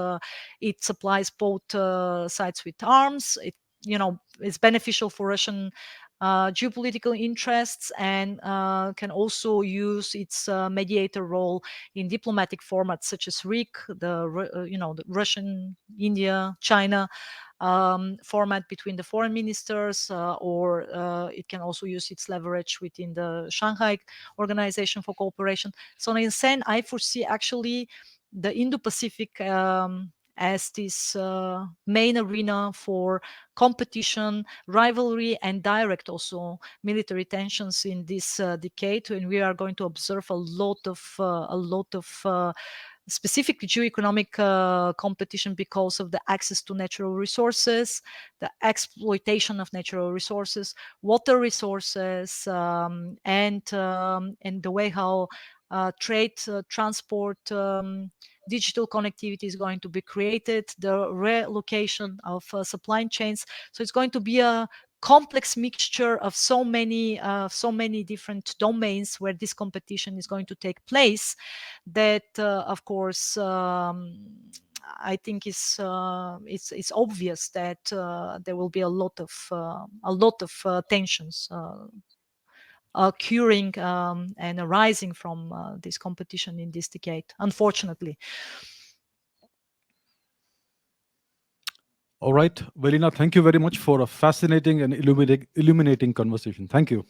S2: it supplies both sides with arms. It's beneficial for Russian geopolitical interests, and can also use its mediator role in diplomatic formats such as RIC, the Russian, India, China format between the foreign ministers, or it can also use its leverage within the Shanghai Organization for Cooperation. So in sense, I foresee actually the Indo-Pacific as this main arena for competition, rivalry, and direct also military tensions in this decade, and we are going to observe a lot of specific geoeconomic competition because of the access to natural resources, the exploitation of natural resources, water resources, and the way how trade, transport, digital connectivity is going to be created, the relocation of supply chains. So it's going to be a complex mixture of so many different domains where this competition is going to take place, that of course I think it's obvious that there will be a lot of tensions occurring and arising from this competition in this decade, unfortunately.
S1: All right, Velina, thank you very much for a fascinating and illuminating conversation. Thank you.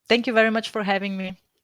S2: Thank you very much for having me.